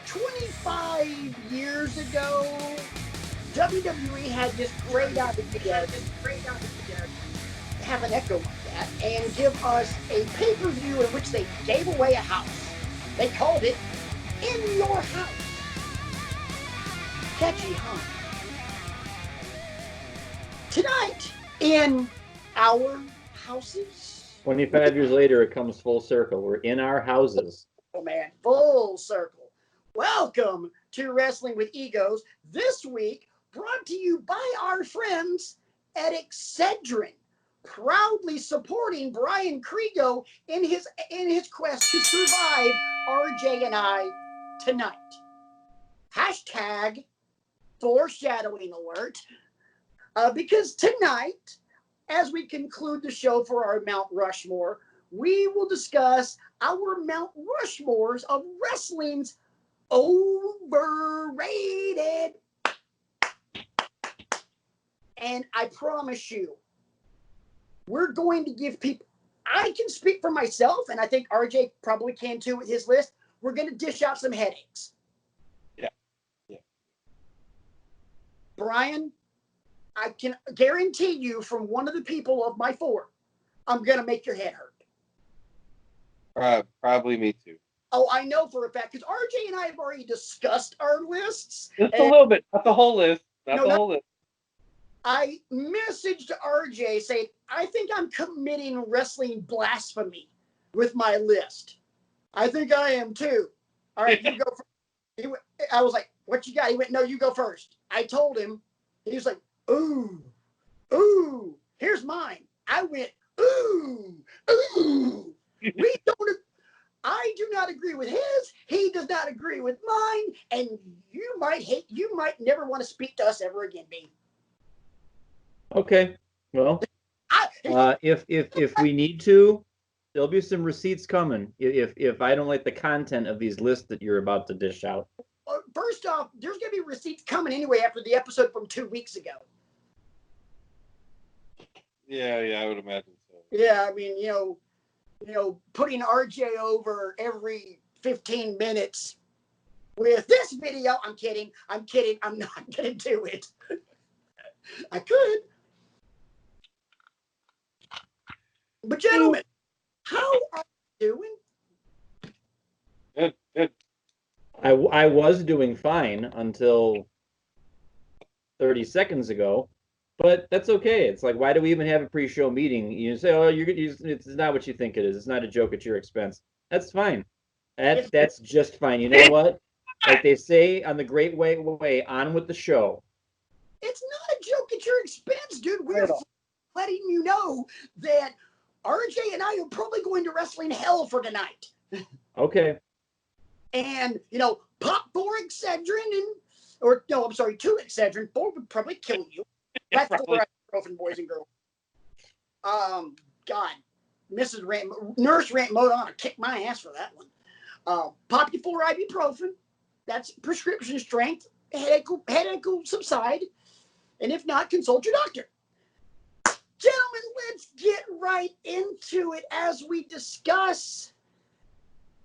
25 years ago, WWE had this great idea to have an echo like that and give us a pay-per-view in which they gave away a house. They called it In Your House. Catchy, huh? Tonight, in our houses. 25 years later, it comes full circle. We're in our houses. Oh man, full circle. Welcome to Wrestling with Egos. This week, brought to you by our friends at Excedrin, proudly supporting Brian Kriego in his quest to survive RJ and I tonight. Hashtag foreshadowing alert. Because tonight, as we conclude the show for our Mount Rushmore, we will discuss our Mount Rushmores of wrestling's overrated. And I promise you, we're going to give people, I can speak for myself, and I think RJ probably can too with his list. We're going to dish out some headaches. Yeah. Brian, I can guarantee you from one of the people of my four, I'm going to make your head hurt. Probably me too. Oh, I know for a fact, because RJ and I have already discussed our lists. Just a little bit, not the whole list. Whole list. I messaged RJ saying, I think I'm committing wrestling blasphemy with my list. I think I am too. All right, you go first. I was like, what you got? He went, no, you go first. I told him. He was like, ooh, here's mine. I went, ooh. I do not agree with his. He does not agree with mine. And you might never want to speak to us ever again, B. Okay. Well, if we need to, there'll be some receipts coming. If I don't like the content of these lists that you're about to dish out. First off, there's going to be receipts coming anyway after the episode from 2 weeks ago. Yeah, I would imagine so. Yeah, I mean, you know, putting RJ over every 15 minutes with this video. I'm kidding. I'm not going to do it. I could. But gentlemen, how are you doing? Good. I was doing fine until 30 seconds ago, but that's okay. It's like, why do we even have a pre-show meeting? You say, oh, it's not what you think it is. It's not a joke at your expense. That's fine. That's just fine. You know what? Like they say on the Great Way, on with the show. It's not a joke at your expense, dude. We're letting you know that RJ and I are probably going to wrestling hell for tonight. Okay. And, pop 4 Excedrin two Excedrin. 4 would probably kill you. That's for girlfriend, boys and girls. God, Nurse Rant Mode on to kick my ass for that one. Pop you 4 ibuprofen. That's prescription strength. Headache will subside. And if not, consult your doctor. Gentlemen, let's get right into it as we discuss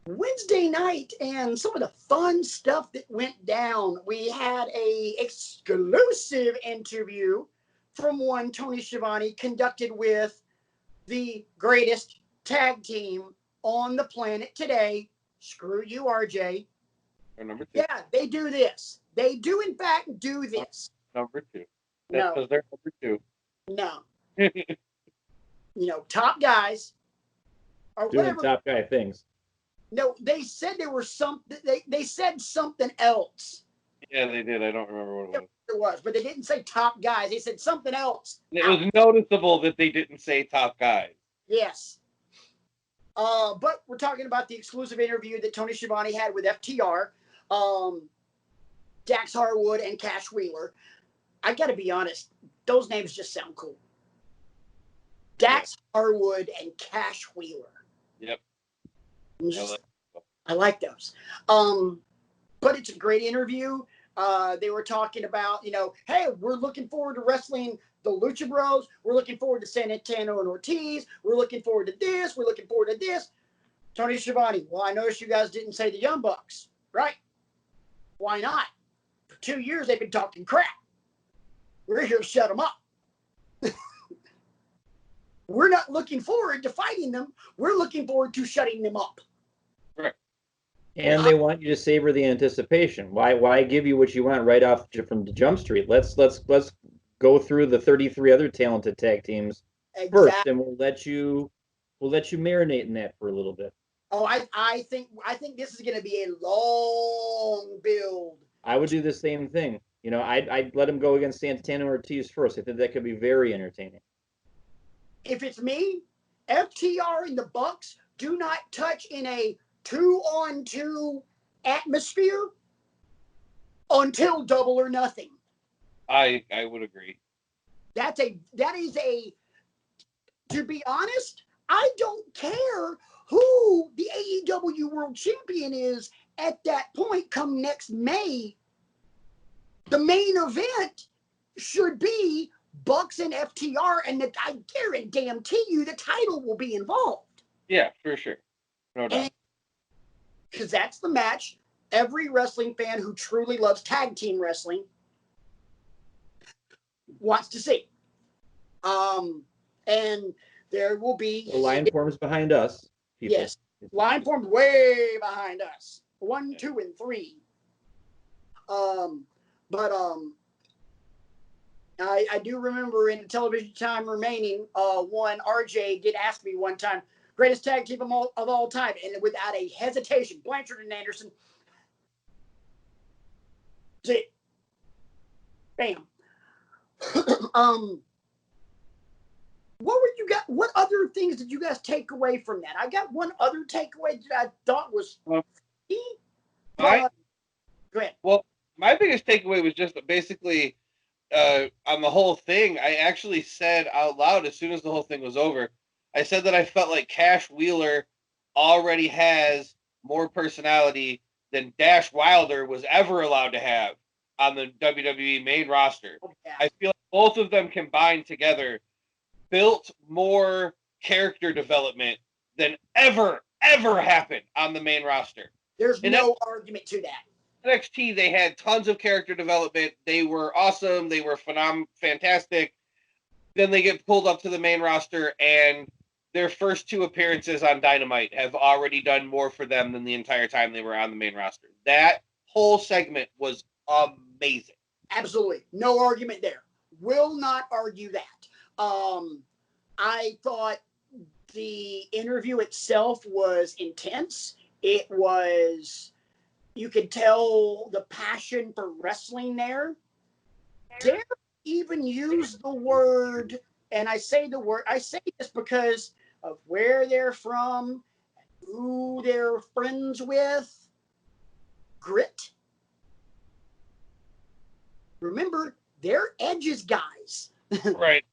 Wednesday night and some of the fun stuff that went down. We had a exclusive interview from one Tony Schiavone conducted with the greatest tag team on the planet today. Screw you, RJ. Number 2. Yeah, they do this. They do, in fact, do this. Number 2. That's because they're number 2. No. Top guys or doing whatever. Top guy things. No, they said there were something. They said something else. Yeah, they did. I don't remember what it was, but they didn't say top guys. They said something else. It was noticeable that they didn't say top guys. Yes. But we're talking about the exclusive interview that Tony Schiavone had with FTR, Dax Harwood, and Cash Wheeler. I got to be honest, those names just sound cool. Dax Harwood and Cash Wheeler. Yep. I like those. But it's a great interview. They were talking about, hey, we're looking forward to wrestling the Lucha Bros. We're looking forward to Santana and Ortiz. We're looking forward to this. We're looking forward to this. Tony Schiavone, well, I noticed you guys didn't say the Young Bucks, right? Why not? For 2 years, they've been talking crap. We're here to shut them up. We're not looking forward to fighting them. We're looking forward to shutting them up. Right. And they want you to savor the anticipation. Why give you what you want right off from the jump street? Let's go through the 33 other talented tag teams first, and we'll let you marinate in that for a little bit. Oh, I think this is going to be a long build. I would do the same thing. You know, I'd let him go against Santana Ortiz first. I think that could be very entertaining. If it's me, FTR and the Bucks do not touch in a 2-on-2 atmosphere until Double or Nothing. I would agree. That is a, to be honest, I don't care who the AEW World Champion is at that point come next May. The main event should be Bucks and FTR, and I guarantee you the title will be involved. Yeah, for sure. No doubt. Because that's the match every wrestling fan who truly loves tag team wrestling wants to see. And there will be... The line forms behind us. People. Yes. Line formed way behind us. 1, 2, and 3. I do remember in the television time remaining, one RJ did ask me one time, greatest tag team of all time, and without a hesitation, Blanchard and Anderson. See, bam. What other things did you guys take away from that? I got one other takeaway that I thought was key. Go ahead. Well, my biggest takeaway was just basically on the whole thing. I actually said out loud as soon as the whole thing was over, I said that I felt like Cash Wheeler already has more personality than Dash Wilder was ever allowed to have on the WWE main roster. Oh, yeah. I feel like both of them combined together built more character development than ever happened on the main roster. There's no argument to that. NXT, they had tons of character development. They were awesome. They were fantastic. Then they get pulled up to the main roster, and their first 2 appearances on Dynamite have already done more for them than the entire time they were on the main roster. That whole segment was amazing. Absolutely. No argument there. Will not argue that. I thought the interview itself was intense. It was, you could tell the passion for wrestling there. Dare even use the word, and I say this because of where they're from, who they're friends with, grit. Remember, they're Edge's guys. Right.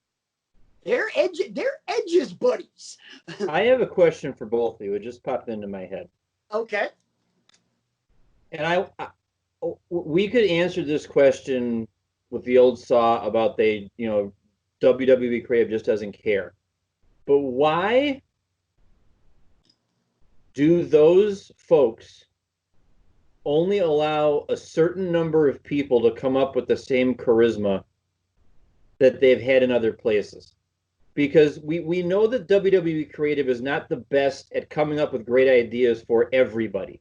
They're Edge's buddies. I have a question for both of you. It just popped into my head. Okay. And we could answer this question with the old saw about WWE creative just doesn't care. But why do those folks only allow a certain number of people to come up with the same charisma that they've had in other places? Because we know that WWE creative is not the best at coming up with great ideas for everybody.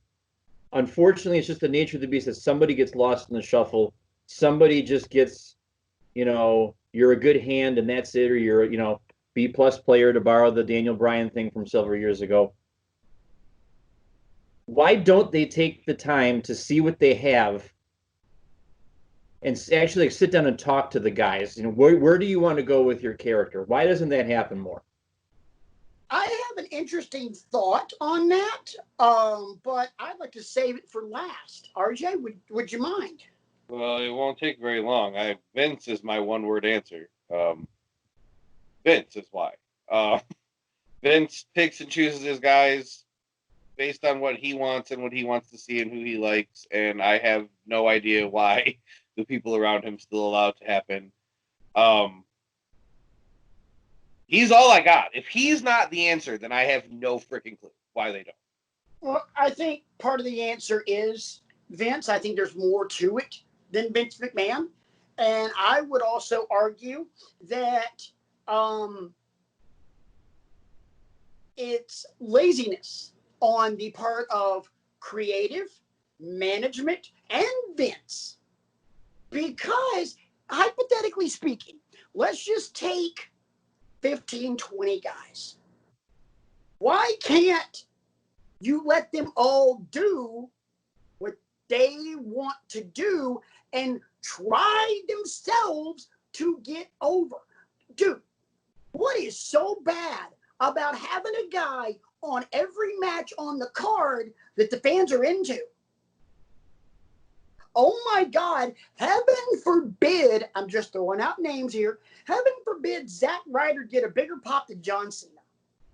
Unfortunately, it's just the nature of the beast that somebody gets lost in the shuffle. Somebody just gets, you're a good hand and that's it, or you're, B+ player, to borrow the Daniel Bryan thing from several years ago. Why don't they take the time to see what they have and actually sit down and talk to the guys? Where do you want to go with your character? Why doesn't that happen more? I have an interesting thought on that, but I'd like to save it for last. RJ, would you mind? Well, it won't take very long. Vince is my one-word answer. Vince is why. Vince picks and chooses his guys based on what he wants and what he wants to see and who he likes, and I have no idea why the people around him still allow it to happen. He's all I got. If he's not the answer, then I have no freaking clue why they don't. Well, I think part of the answer is Vince. I think there's more to it than Vince McMahon. And I would also argue that it's laziness on the part of creative, management, and Vince. Because, hypothetically speaking, let's just take 15, 20 guys. Why can't you let them all do what they want to do and try themselves to get over? Dude, what is so bad about having a guy on every match on the card that the fans are into? Oh my God, heaven forbid, I'm just throwing out names here, heaven forbid Zack Ryder get a bigger pop than John Cena.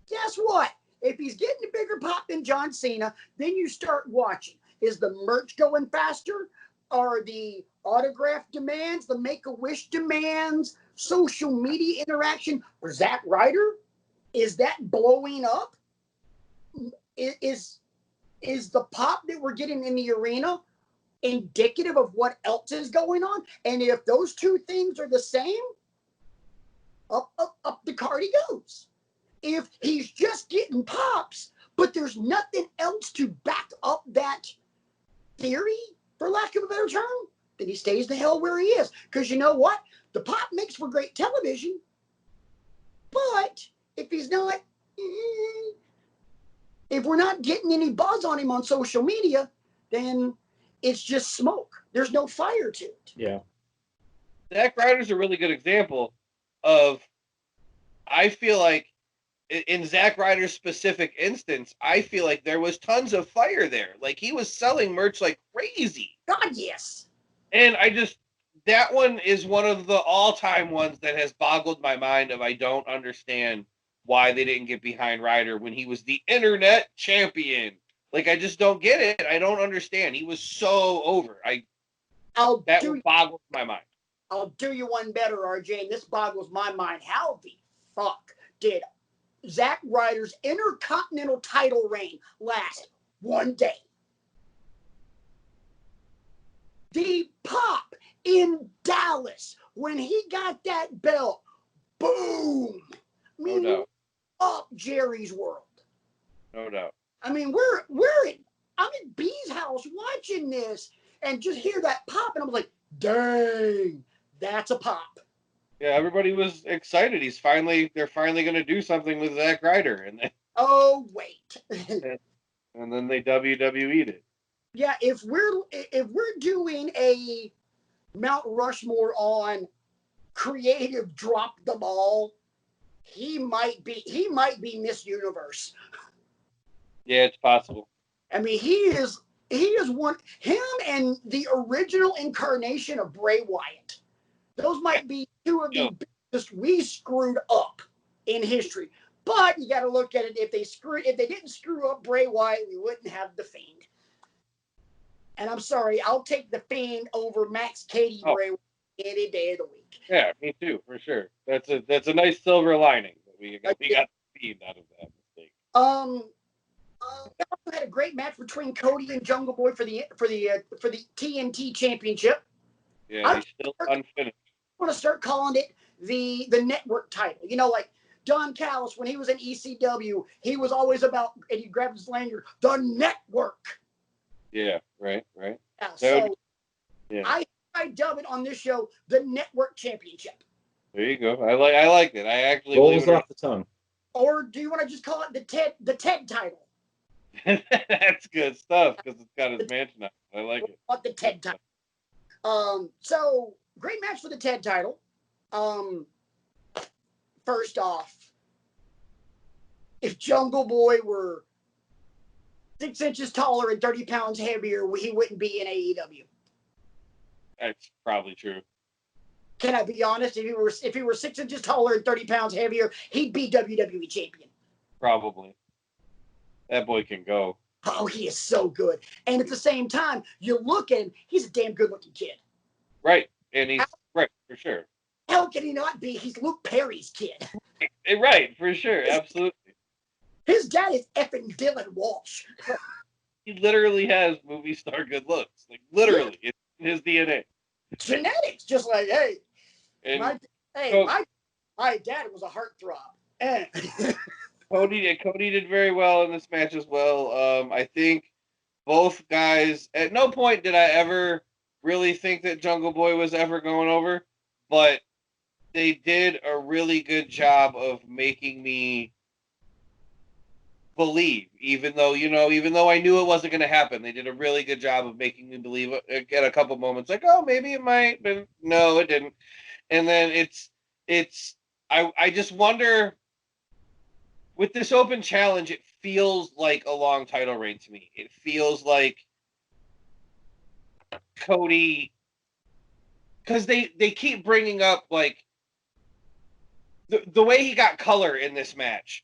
Guess what? If he's getting a bigger pop than John Cena, then you start watching. Is the merch going faster? Are the autograph demands, the Make-A-Wish demands, social media interaction for Zack Ryder? Is that blowing up? Is the pop that we're getting in the arena indicative of what else is going on? And if those two things are the same, up the card he goes. If he's just getting pops, but there's nothing else to back up that theory, for lack of a better term, then he stays the hell where he is. Because you know what? The pop makes for great television. But if he's not, if we're not getting any buzz on him on social media, then it's just smoke. There's no fire to it. Yeah. Zack Ryder's a really good example of, I feel like, in Zack Ryder's specific instance, I feel like there was tons of fire there. Like, he was selling merch like crazy. God, yes. And that one is one of the all-time ones that has boggled my mind of, I don't understand why they didn't get behind Ryder when he was the internet champion. Like, I just don't get it. I don't understand. He was so over. That boggles my mind. I'll do you one better, RJ, and this boggles my mind. How the fuck did Zack Ryder's Intercontinental title reign last one day? The pop in Dallas when he got that belt, boom. I mean, No doubt. Up Jerry's world. No doubt. I mean, I'm at B's house watching this and just hear that pop, and I'm like, dang, that's a pop. Yeah, everybody was excited. They're finally going to do something with Zack Ryder, and oh wait, and then they WWE'd it. Yeah, if we're doing a Mount Rushmore on creative drop the ball, he might be Miss Universe. Yeah, it's possible. I mean, he is one, him and the original incarnation of Bray Wyatt. Those might be two of the biggest we screwed up in history. But you got to look at it. If they didn't screw up Bray Wyatt, we wouldn't have the Fiend. And I'm sorry, I'll take the Fiend over Max Cady Bray Wyatt any day of the week. Yeah, me too, for sure. That's a nice silver lining that we got the Fiend out of that mistake. We also had a great match between Cody and Jungle Boy for the TNT Championship. Yeah, he's still unfinished. I want to start calling it the network title. You know, like Don Callis, when he was in ECW, he was always about, and he grabbed his lanyard, the network. Yeah, right. Yeah, so I dub it on this show the Network Championship. There you go. I like it. I actually rolls off the tongue. Or do you want to just call it the TED title? That's good stuff because it's got his mansion on it. I like it. The TED title. So great match for the TED title. First off, if Jungle Boy were 6 inches taller and 30 pounds heavier, he wouldn't be in AEW. That's probably true. Can I be honest? If he were 6 inches taller and 30 pounds heavier, he'd be WWE champion. Probably. That boy can go. Oh, he is so good. And at the same time, you look at him, he's a damn good-looking kid. Right. And he's right, for sure. How can he not be? He's Luke Perry's kid. Right, for sure. Absolutely. His dad is effing Dylan Walsh. he literally has movie star good looks. Like literally, it's in his DNA. Genetics, just like And my so, my dad was a heartthrob. Eh. Cody did very well in this match as well. I think both guys. At no point did I ever really think that Jungle Boy was ever going over, but they did a really good job of making me believe, even though I knew it wasn't going to happen. They did a really good job of making me believe at a couple moments, like, oh, maybe it might, but no, it didn't. And then I just wonder, with this open challenge, it feels like a long title reign to me. It feels like Cody, because they keep bringing up like the way he got color in this match.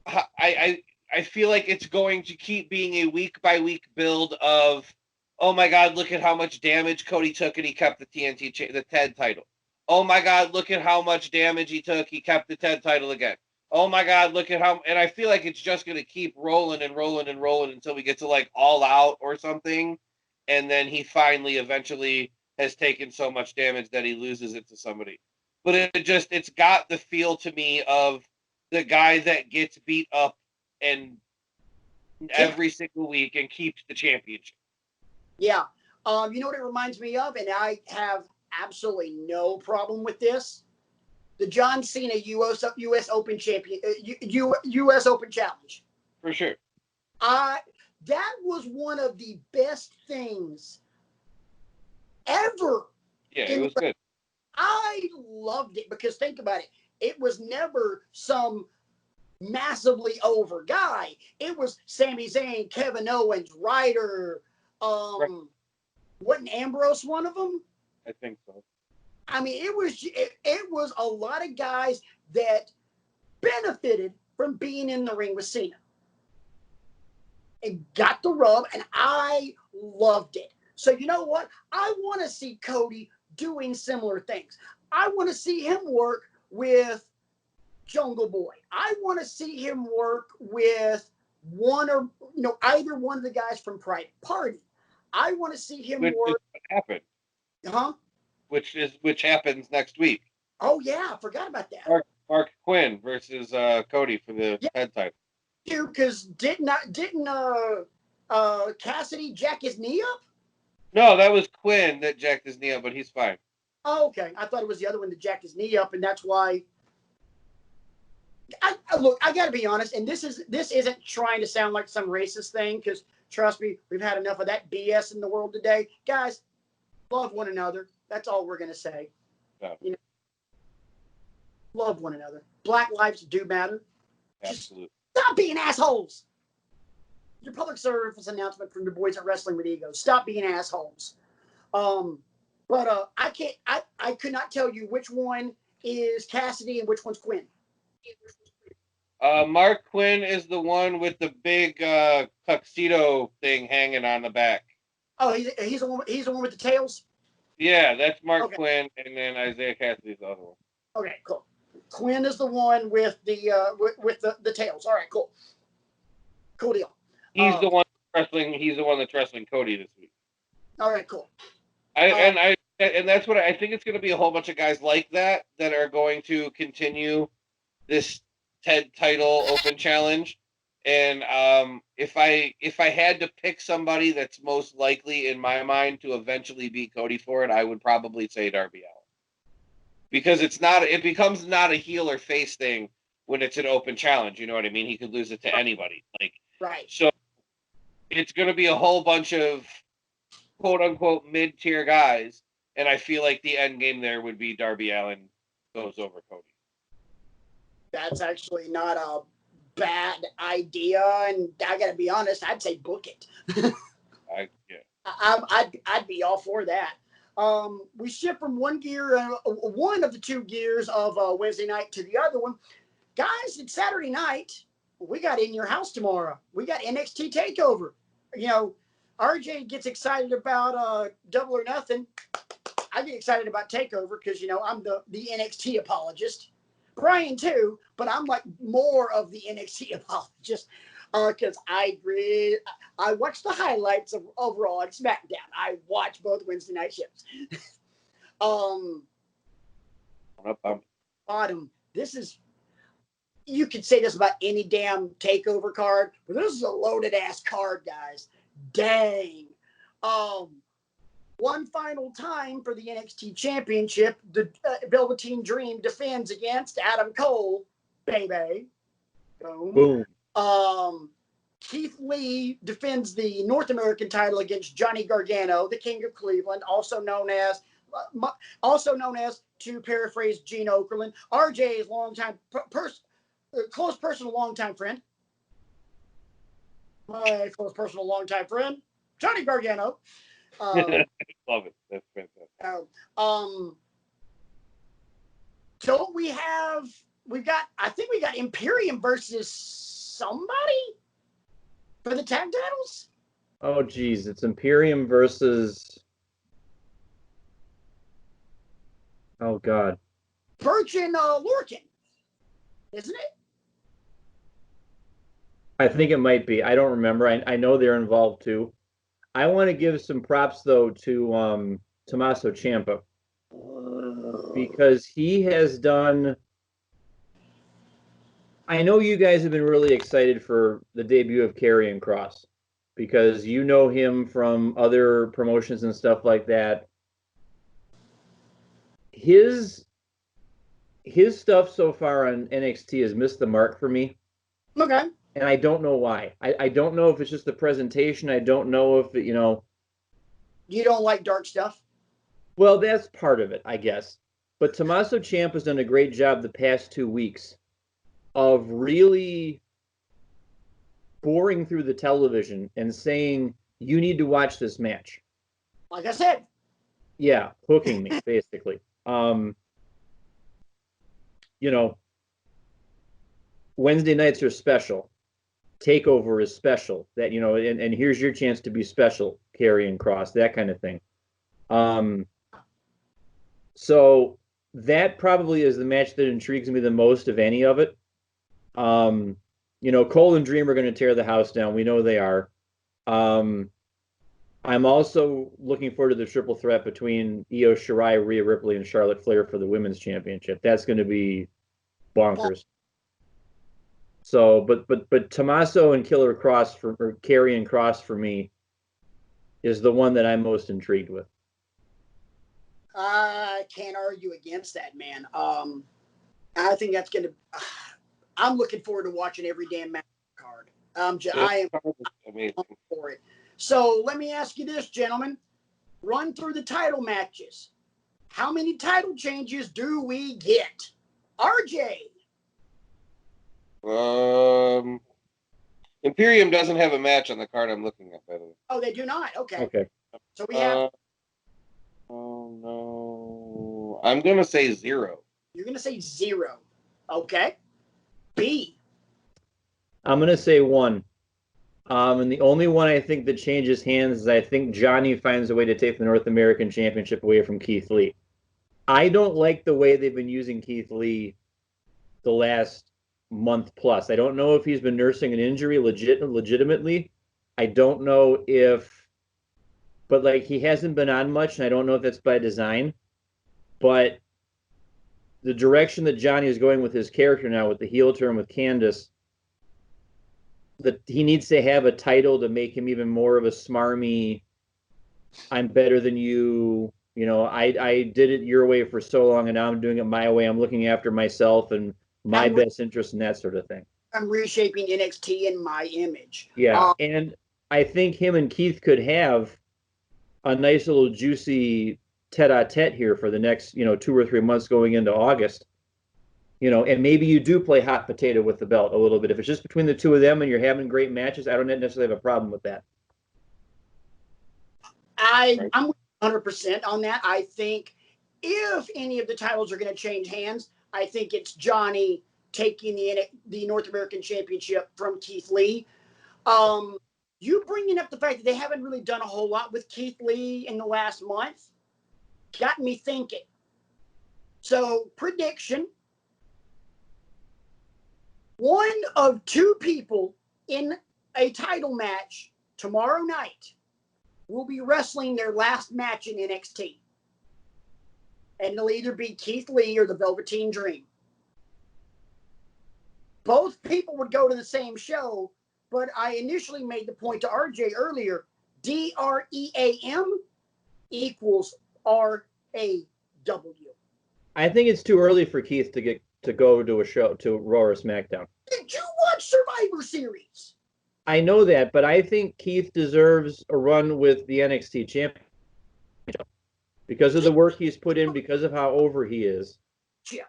I feel like it's going to keep being a week by week build of, oh my God, look at how much damage Cody took and he kept the the TED title. Oh my God, look at how much damage he took. He kept the TED title again. Oh my God, look at how, and I feel like it's just going to keep rolling and rolling and rolling until we get to like All Out or something. And then he finally eventually has taken so much damage that he loses it to somebody. But it's got the feel to me of the guy that gets beat up and every single week and keeps the championship. Yeah. You know what it reminds me of, and I have absolutely no problem with this. The John Cena U.S. Open champion, U.S. Open Challenge. For sure. That was one of the best things ever. Yeah, it was good. I loved it because think about it. It was never some massively over guy. It was Sami Zayn, Kevin Owens, Ryder. Right. Wasn't Ambrose one of them? I think so. I mean, it was a lot of guys that benefited from being in the ring with Cena and got the rub, and I loved it. So you know what? I want to see Cody doing similar things. I want to see him work with Jungle Boy. I want to see him work with either one of the guys from Private Party. I want to see him work. What happened? Huh? Which happens next week. Oh yeah, I forgot about that. Mark Quinn versus Cody for the head title. Dude, because didn't Cassidy jack his knee up? No, that was Quinn that jacked his knee up, but he's fine. Oh, okay. I thought it was the other one that jacked his knee up, and that's why. Look, I got to be honest, and this isn't trying to sound like some racist thing, because trust me, we've had enough of that BS in the world today. Guys, love one another. That's all we're going to say. No. Love one another. Black lives do matter. Absolutely. Just stop being assholes. Your public service announcement from your boys at Wrestling with Egos. Stop being assholes. But I could not tell you which one is Cassidy and which one's Quinn. Mark Quinn is the one with the big tuxedo thing hanging on the back. Oh, he's the one with the tails. Yeah, that's Mark Quinn, and then Isaiah Cassidy's the other one. Okay, cool. Quinn is the one with the the tails. All right, cool. Cool deal. He's the one wrestling. He's the one that's wrestling Cody this week. All right, cool. And that's what I think. It's going to be a whole bunch of guys like that are going to continue this TED title open challenge. And if I had to pick somebody that's most likely in my mind to eventually beat Cody for it, I would probably say Darby Allin. Because it becomes not a heel or face thing when it's an open challenge. You know what I mean? He could lose it to anybody. Right. So it's going to be a whole bunch of quote unquote mid-tier guys, and I feel like the end game there would be Darby Allin goes over Cody. That's actually not a bad idea, and I got to be honest, I'd say book it. I'd be all for that. We shift from one gear, one of the two gears of Wednesday night to the other one. Guys, it's Saturday night. We got In Your House tomorrow. We got NXT TakeOver. You know, RJ gets excited about Double or Nothing. I get excited about TakeOver because, you know, I'm the NXT apologist. Brian, too, but I'm like more of the NXT apologist. Because I agree. I watched the highlights of Raw and SmackDown. I watched both Wednesday night shows. Bottom. This is. You could say this about any damn takeover card, but this is a loaded ass card, guys. Dang. One final time for the NXT Championship, the Velveteen Dream defends against Adam Cole, baby. Boom. Keith Lee defends the North American title against Johnny Gargano, the King of Cleveland, also known as, to paraphrase Gene Okerlund, RJ's longtime close personal longtime friend. My close personal longtime friend, Johnny Gargano. Love it. That's fantastic. Don't we have? We got Imperium versus somebody for the tag titles. Oh, geez, it's Imperium versus. Oh God. Birch and Lorcan, isn't it? I think it might be. I don't remember. I know they're involved too. I want to give some props though to Tommaso Ciampa because he has done. I know you guys have been really excited for the debut of Karrion Kross because you know him from other promotions and stuff like that. His stuff so far on NXT has missed the mark for me. Okay. And I don't know why. I don't know if it's just the presentation. I don't know if it, You don't like dark stuff? Well, that's part of it, I guess. But Tommaso Ciampa has done a great job the past 2 weeks of really boring through the television and saying, you need to watch this match. Like I said. Yeah, hooking me, basically. Wednesday nights are special. Takeover is special. That, and here's your chance to be special, Karrion Kross, that kind of thing. So that probably is the match that intrigues me the most of any of it. Cole and Dream are going to tear the house down. We know they are. I'm also looking forward to the triple threat between Io Shirai, Rhea Ripley, and Charlotte Flair for the women's championship. That's going to be bonkers. So, but Tommaso and Karrion Kross for me is the one that I'm most intrigued with. I can't argue against that, man. I think that's going to. I'm looking forward to watching every damn match card. I am amazing for it. So let me ask you this, gentlemen. Run through the title matches. How many title changes do we get? RJ. Imperium doesn't have a match on the card I'm looking at, by the way. Oh, they do not? Okay. So we have... Oh, no. I'm going to say 0. You're going to say 0. Okay. B. I'm going to say 1. And the only one I think that changes hands is I think Johnny finds a way to take the North American Championship away from Keith Lee. I don't like the way they've been using Keith Lee the last month plus. I don't know if he's been nursing an injury legitimately. I don't know but he hasn't been on much, and I don't know if that's by design. But the direction that Johnny is going with his character now, with the heel turn with Candice, that he needs to have a title to make him even more of a smarmy, I'm better than you. I did it your way for so long, and now I'm doing it my way. I'm looking after myself and my best interest and that sort of thing. I'm reshaping NXT in my image. Yeah, and I think him and Keith could have a nice little juicy tete-a-tete here for the next, 2 or 3 months going into August. And maybe you do play hot potato with the belt a little bit. If it's just between the two of them and you're having great matches, I don't necessarily have a problem with that. I'm 100% on that. I think if any of the titles are going to change hands, I think it's Johnny taking the North American Championship from Keith Lee. You bringing up the fact that they haven't really done a whole lot with Keith Lee in the last month got me thinking. So, prediction. One of 2 people in a title match tomorrow night will be wrestling their last match in NXT. And it'll either be Keith Lee or the Velveteen Dream. Both people would go to the same show, but I initially made the point to RJ earlier, DREAM equals RAW. I think it's too early for Keith to go to a show, to Raw or SmackDown. Did you watch Survivor Series? I know that, but I think Keith deserves a run with the NXT champion because of the work he's put in, because of how over he is. Chip.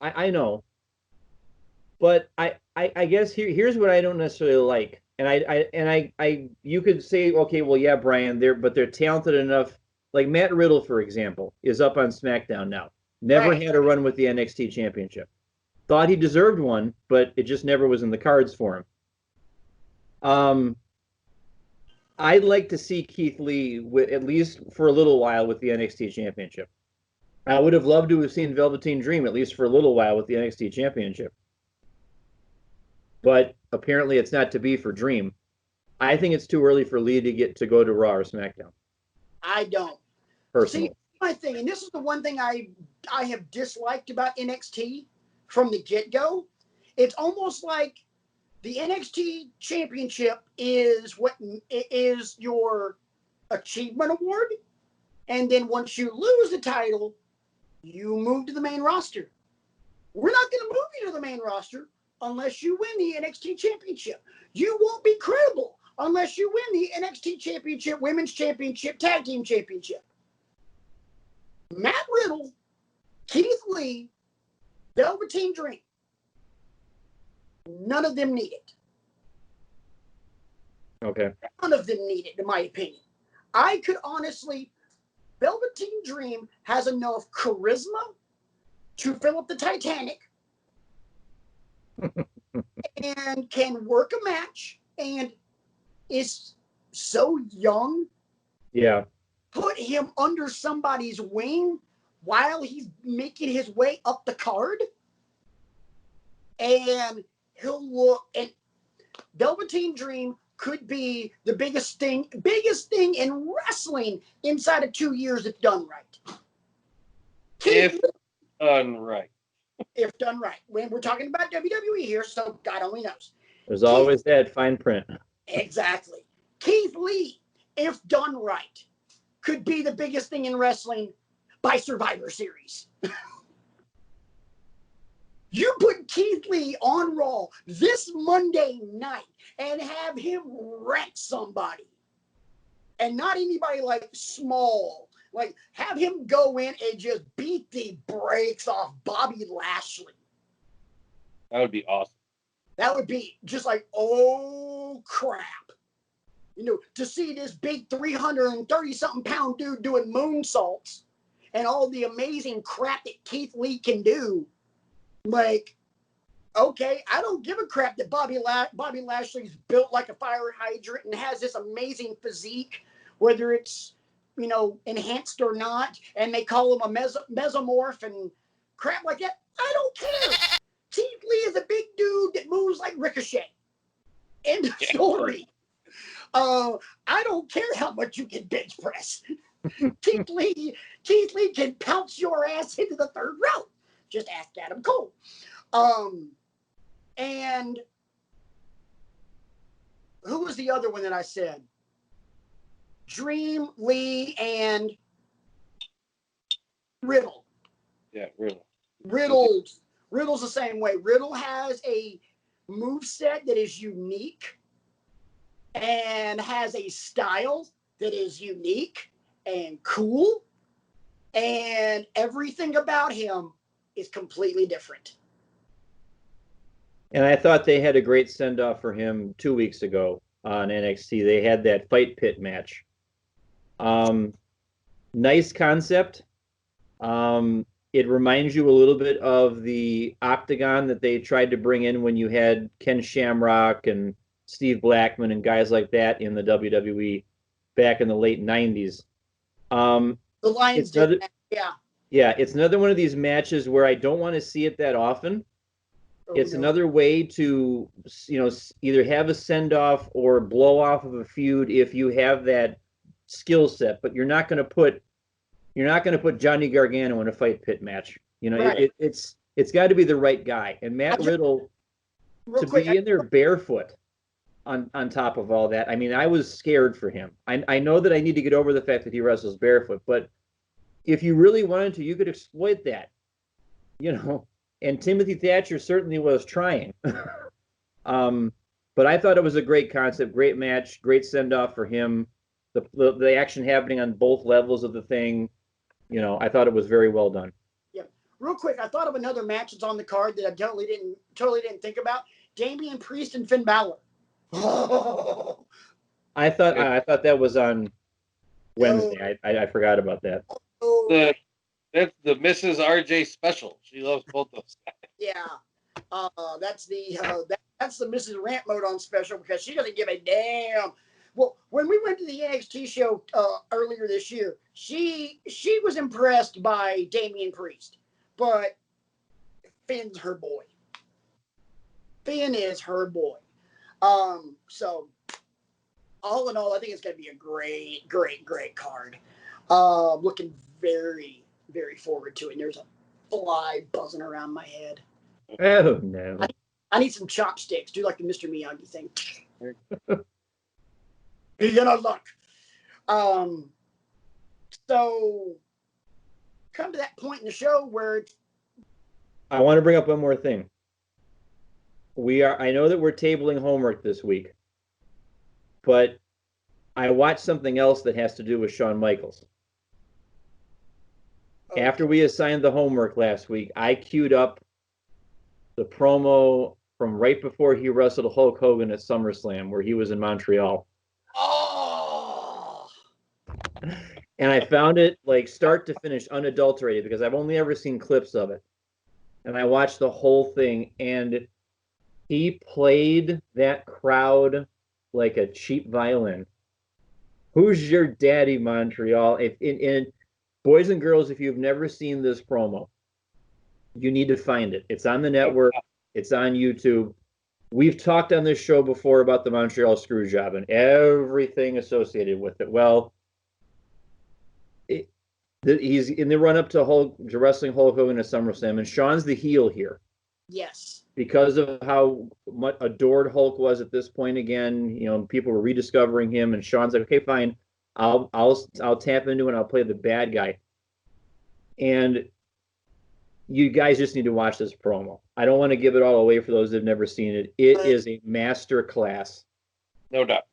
I know, but I guess here's what I don't necessarily like, and I you could say, okay, well, yeah, Brian, but they're talented enough. Like Matt Riddle, for example, is up on SmackDown now. Never had a run with the NXT championship. Thought he deserved one, but it just never was in the cards for him. I'd like to see Keith Lee at least for a little while with the NXT championship. I would have loved to have seen Velveteen Dream at least for a little while with the NXT championship. But apparently it's not to be for Dream. I think it's too early for Lee to go to Raw or SmackDown. I don't. Personally. See, my thing, and this is the one thing I have disliked about NXT from the get-go. It's almost like the NXT championship is your achievement award, and then once you lose the title, you move to the main roster. We're not going to move you to the main roster unless you win the NXT championship. You won't be credible unless you win the NXT championship, women's championship, tag team championship. Matt Riddle, Keith Lee, Velveteen Dream. None of them need it. Okay. None of them need it, in my opinion. I could honestly, Velveteen Dream has enough charisma to fill up the Titanic and can work a match and is so young. Yeah. Put him under somebody's wing while he's making his way up the card, and he'll look. And Velveteen Dream could be the biggest thing in wrestling inside of 2 years if done right. If done right. If done right. When we're talking about WWE here, so God only knows. There's always that fine print. Exactly. Keith Lee, if done right, could be the biggest thing in wrestling by Survivor Series. You put Keith Lee on Raw this Monday night and have him wreck somebody. And not anybody like small. Like, have him go in and just beat the brakes off Bobby Lashley. That would be awesome. That would be just like, oh, crap. You know, to see this big 330-something pound dude doing moonsaults and all the amazing crap that Keith Lee can do. Like, okay, I don't give a crap that Bobby Lashley's built like a fire hydrant and has this amazing physique, whether it's, you know, enhanced or not, and they call him a mesomorph and crap like that. I don't care. Keith Lee is a big dude that moves like Ricochet. End of story. I don't care how much you can bench press. Keith Lee can pounce your ass into the third row. Just ask Adam Cole. And who was the other one that I said? Dream, Lee, and Riddle. Yeah, Riddle. Riddle's the same way. Riddle has a moveset that is unique and has a style that is unique and cool, and everything about him is completely different. And I thought they had a great send-off for him 2 weeks ago on NXT. They had that fight pit match. Nice concept. It reminds you a little bit of the Octagon that they tried to bring in when you had Ken Shamrock and Steve Blackman and guys like that in the WWE back in the late 90s. The Lions did that, yeah. Yeah, it's another one of these matches where I don't want to see it that often, It's no. another way to, either have a send off or blow off of a feud if you have that skill set. But you're not going to put Johnny Gargano in a fight pit match. Right. It's got to be the right guy. And Matt Riddle Real to quick, be in there barefoot on top of all that. I mean, I was scared for him. I know that I need to get over the fact that he wrestles barefoot, but if you really wanted to, you could exploit that. And Timothy Thatcher certainly was trying. But I thought it was a great concept, great match, great send off for him. The action happening on both levels of the thing, I thought it was very well done. Yeah. Real quick, I thought of another match that's on the card that I totally didn't think about. Damian Priest and Finn Balor. I thought that was on Wednesday. I forgot about that. That's the Mrs. RJ special. She loves both those guys. Yeah. That's the Mrs. Rant Mode on special because she doesn't give a damn. Well, when we went to the NXT show earlier this year, she was impressed by Damian Priest, but Finn's her boy. Finn is her boy. So all in all, I think it's going to be a great, great, great card. Looking very, very forward to it. And there's a fly buzzing around my head. Oh no! I need some chopsticks. Do like the Mr. Miyagi thing. You're gonna look. So come to that point in the show where I want to bring up one more thing. I know that we're tabling homework this week, but I watched something else that has to do with Shawn Michaels. After we assigned the homework last week, I queued up the promo from right before he wrestled Hulk Hogan at SummerSlam, where he was in Montreal. Oh. And I found it like start to finish unadulterated because I've only ever seen clips of it. And I watched the whole thing, and he played that crowd like a cheap violin. Who's your daddy, Montreal? And boys and girls, if you've never seen this promo, you need to find it. It's on the network. It's on YouTube. We've talked on this show before about the Montreal screw job and everything associated with it. Well, he's in the run up to wrestling Hulk Hogan at SummerSlam, and Shawn's the heel here. Yes. Because of how much adored Hulk was at this point again, people were rediscovering him, and Shawn's like, okay, fine, I'll tap into it and I'll play the bad guy. And you guys just need to watch this promo. I don't want to give it all away for those that have never seen it. It is a master class. No doubt.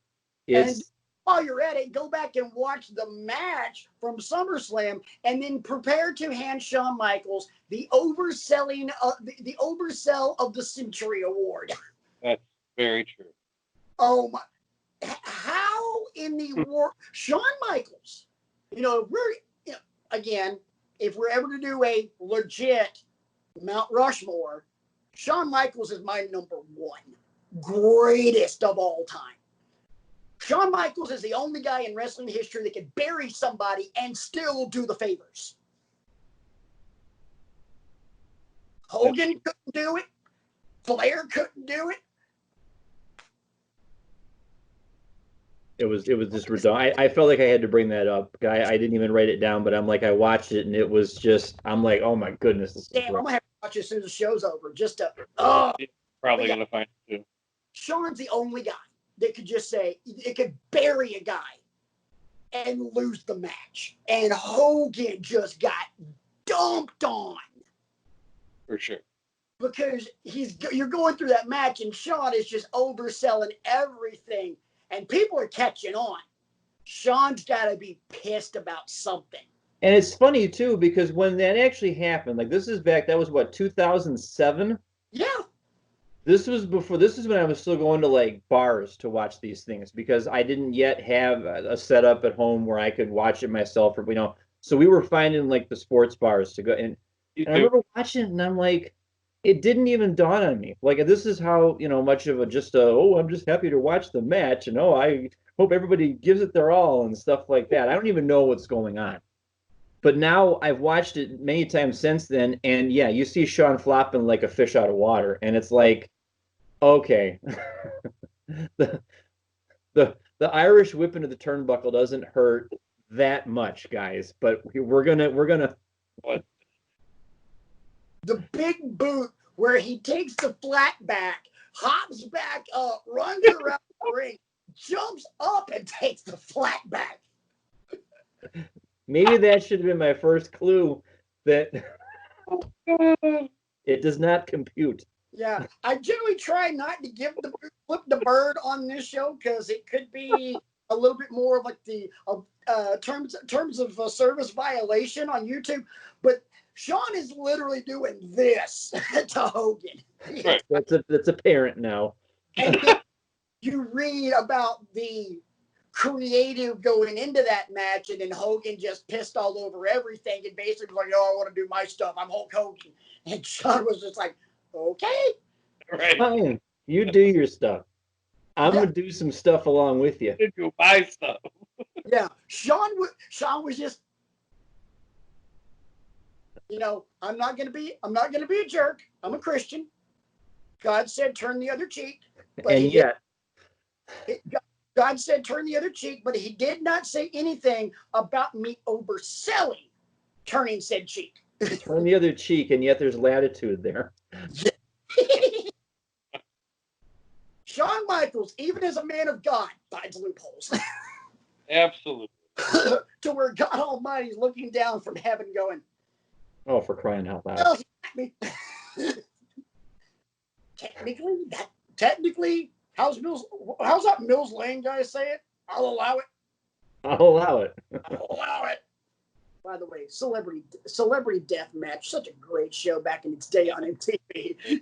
And while you're at it, go back and watch the match from SummerSlam, and then prepare to hand Shawn Michaels the overselling the oversell of the Century Award. That's very true. Oh my! How in the world, Shawn Michaels? Again, if we're ever to do a legit Mount Rushmore, Shawn Michaels is my number one, greatest of all time. Shawn Michaels is the only guy in wrestling history that could bury somebody and still do the favors. Hogan couldn't do it. Flair couldn't do it. It was just redundant. I felt like I had to bring that up. I didn't even write it down, but I'm like, I watched it and it was just, I'm like, oh my goodness. Damn, I'm going to have to watch it as soon as the show's over. Just to, Probably going to find it too. Sean's the only guy that could just say, it could bury a guy and lose the match. And Hogan just got dumped on. For sure. Because you're going through that match and Shawn is just overselling everything. And people are catching on. Shawn's got to be pissed about something. And it's funny, too, because when that actually happened, like that was what, 2007? Yeah. This is when I was still going to like bars to watch these things because I didn't yet have a setup at home where I could watch it myself so we were finding like the sports bars to go and I remember watching it and I'm like, it didn't even dawn on me. Like, this is how, much of I'm just happy to watch the match and I hope everybody gives it their all and stuff like that. I don't even know what's going on. But now I've watched it many times since then, and yeah, you see Sean flopping like a fish out of water, and it's like, okay, the the Irish whip into the turnbuckle doesn't hurt that much, guys. But we're gonna. What? The big boot where he takes the flat back, hops back up, runs around the ring, jumps up and takes the flat back. Maybe that should have been my first clue that it does not compute. Yeah, I generally try not to give the flip the bird on this show because it could be a little bit more of like the terms of service violation on YouTube. But Sean is literally doing this to Hogan. Right. That's apparent now. And then you read about the creative going into that match, and then Hogan just pissed all over everything and basically was like, "Oh, I want to do my stuff. I'm Hulk Hogan." And Sean was just like, "Okay." Right. Fine, you do your stuff. I'm gonna do some stuff along with you. Do my stuff. Yeah, Sean was just, I'm not gonna be a jerk. I'm a Christian. God said turn the other cheek, but And yet, God said turn the other cheek, but he did not say anything about me overselling turning said cheek. turn the other cheek, and yet there's latitude there. Shawn Michaels, even as a man of God, finds loopholes. Absolutely. To where God Almighty is looking down from heaven going, Oh, for crying out loud. "Well, technically, how's that Mills Lane guy say it? I'll allow it. I'll allow it. I'll allow it." By the way, Celebrity Death Match, such a great show back in its day on MTV.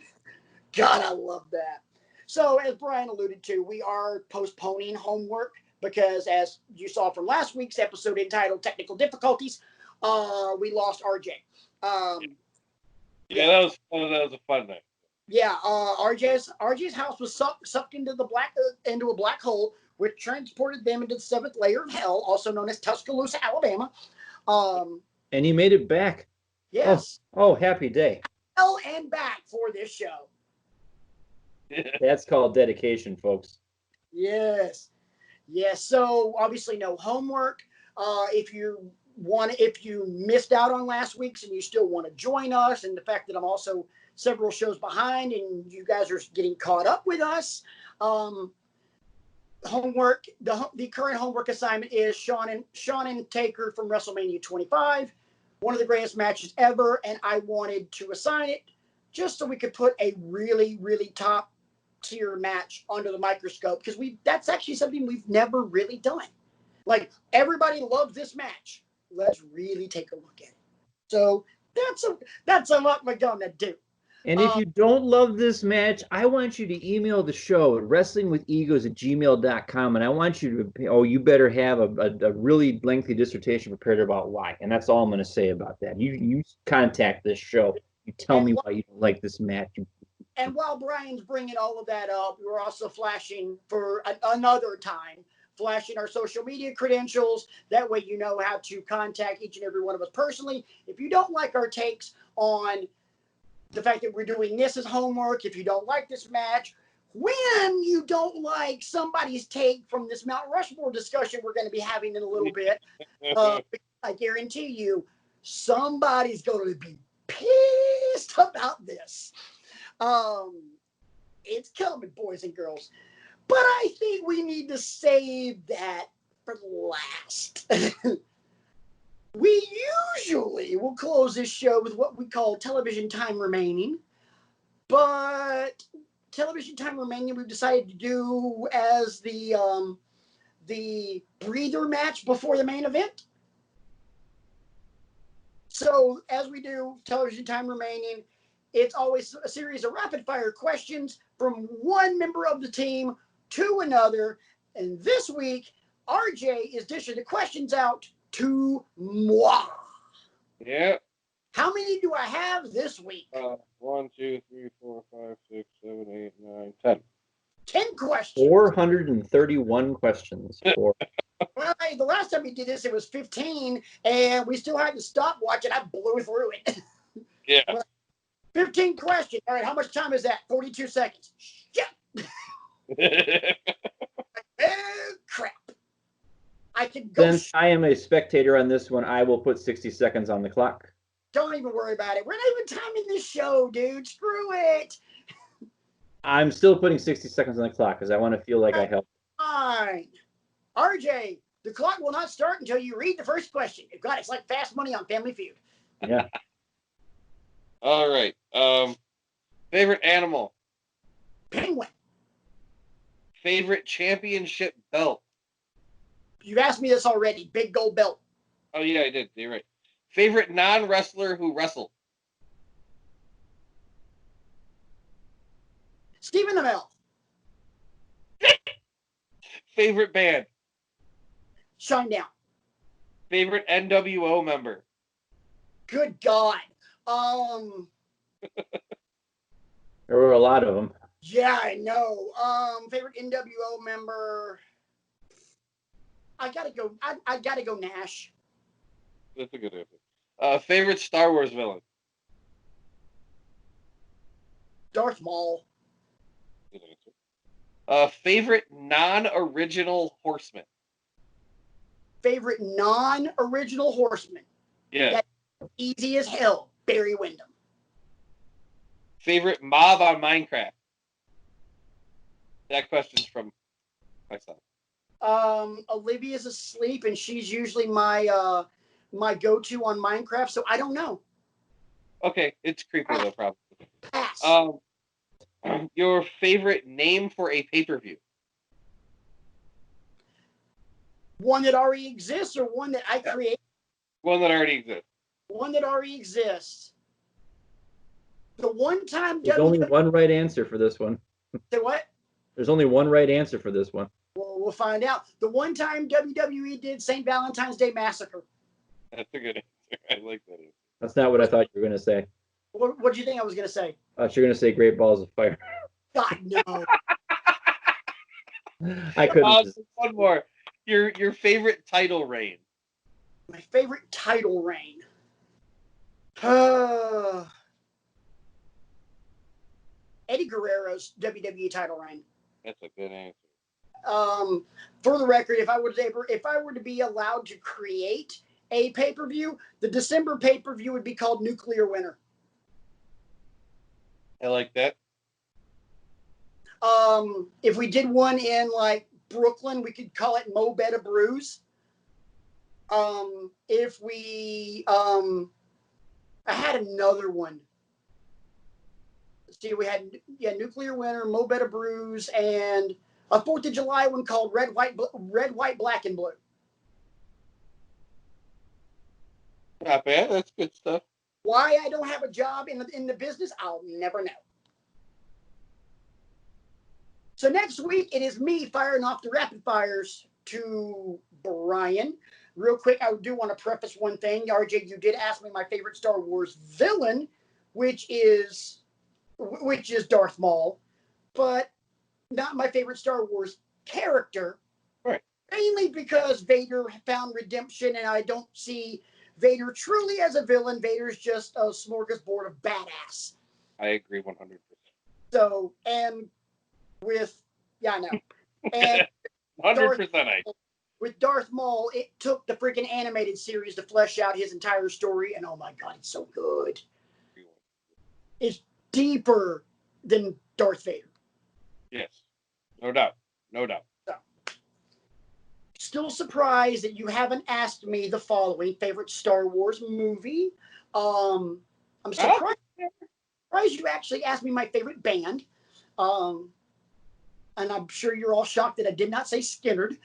God, I love that. So, as Brian alluded to, we are postponing homework because, as you saw from last week's episode entitled "Technical Difficulties," we lost RJ. Yeah, that was a fun night. Yeah, RJ's house was sucked into a black hole, which transported them into the seventh layer of hell, also known as Tuscaloosa, Alabama. And he made it back. Yes. Oh, happy day. Hell and back for this show. That's called dedication, folks. Yes. So obviously no homework. If you missed out on last week's and you still want to join us, and the fact that I'm also several shows behind and you guys are getting caught up with us, homework. The current homework assignment is Shawn and Taker from WrestleMania 25, one of the greatest matches ever, and I wanted to assign it just so we could put a really, really top tier match under the microscope, because that's actually something we've never really done. Like, everybody loves this match. Let's really take a look at it. So that's a lot we're gonna do. And if you don't love this match, I want you to email the show at wrestlingwithegos@gmail.com, and I want you to, you better have a really lengthy dissertation prepared about why. And that's all I'm going to say about that. You contact this show. You tell me why you don't like this match. And while Brian's bringing all of that up, we're also flashing for another time, flashing our social media credentials. That way you know how to contact each and every one of us personally. If you don't like our takes on the fact that we're doing this as homework, if you don't like this match, when you don't like somebody's take from this Mount Rushmore discussion we're going to be having in a little bit, I guarantee you somebody's going to be pissed about this. It's coming, boys and girls. But I think we need to save that for last. We usually will close this show with what we call television time remaining. But television time remaining, we've decided to do as the breather match before the main event. So as we do television time remaining, it's always a series of rapid fire questions from one member of the team to another. And this week, RJ is dishing the questions out to moi. Yeah. How many do I have this week? 1, 2, 3, 4, 5, 6, 7, 8, 9, 10. 10 questions. 431 questions. Well, hey, the last time we did this, it was 15, and we still had to stop watching. I blew through it. Yeah. 15 questions. All right, how much time is that? 42 seconds. Shit. Oh, crap. I can go. Since I am a spectator on this one, I will put 60 seconds on the clock. Don't even worry about it. We're not even timing this show, dude. Screw it. I'm still putting 60 seconds on the clock because I want to feel like I helped. Fine. RJ, the clock will not start until you read the first question. God, it's like fast money on Family Feud. Yeah. All right. Favorite animal? Penguin. Favorite championship belt? You've asked me this already. Big gold belt. Oh, yeah, I did. You're right. Favorite non-wrestler who wrestled? Stephen Amell. Favorite band? Shinedown. Favorite NWO member? Good God. There were a lot of them. Yeah, I know. Favorite NWO member. I gotta go Nash. That's a good answer. Favorite Star Wars villain? Darth Maul. Good answer. Favorite non-original horseman? Favorite non-original horseman. Yeah. That's easy as hell. Barry Windham. Favorite mob on Minecraft? That question's from my son. Olivia's asleep, and she's usually my my go-to on Minecraft, so I don't know. Okay, it's creepy though, probably. Pass. Your favorite name for a pay-per-view? One that already exists, or one that I create? One that already exists. One that already exists. The one time There's only one right answer for this one. Say what? There's only one right answer for this one. Well, we'll find out. The one time WWE did St. Valentine's Day Massacre. That's a good answer. I like that answer. That's not what I thought you were going to say. What do you think I was going to say? I thought you were going to say Great Balls of Fire. God, no. I couldn't. One more. Your favorite title reign? My favorite title reign. Eddie Guerrero's WWE title reign. That's a good answer. For the record, if I were to be allowed to create a pay-per-view, the December pay-per-view would be called Nuclear Winter. I like that. If we did one in like Brooklyn, we could call it Mo Better Brews. If we I had another one. See, we had Nuclear Winter, Mo Better Brews, and a 4th of July one called Red, White, Black, and Blue. Not bad. That's good stuff. Why I don't have a job in the business, I'll never know. So next week, it is me firing off the rapid fires to Brian. Real quick, I do want to preface one thing. RJ, you did ask me my favorite Star Wars villain, which is Darth Maul, but not my favorite Star Wars character. Right. Mainly because Vader found redemption, and I don't see Vader truly as a villain. Vader's just a smorgasbord of badass. I agree 100%. So, and with, I know. And 100% with Darth Maul, it took the freaking animated series to flesh out his entire story, and oh my God, it's so good. It's deeper than Darth Vader. Yes. No doubt. No doubt. So, still surprised that you haven't asked me the following favorite Star Wars movie. I'm surprised you actually asked me my favorite band. And I'm sure you're all shocked that I did not say Skynyrd.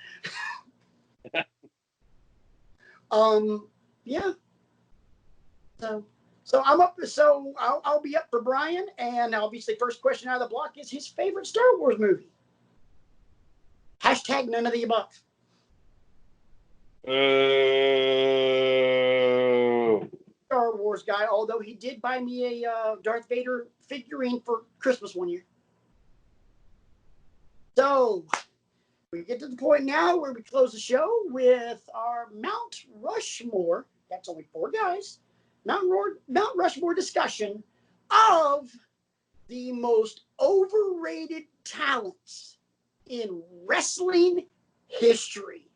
Yeah. So I'm up. So I'll be up for Brian, and obviously, first question out of the block is his favorite Star Wars movie. Hashtag none of the above. Star Wars guy, although he did buy me a Darth Vader figurine for Christmas one year. So we get to the point now where we close the show with our Mount Rushmore. That's only 4 guys. Mount Rushmore discussion of the most overrated talents in wrestling history.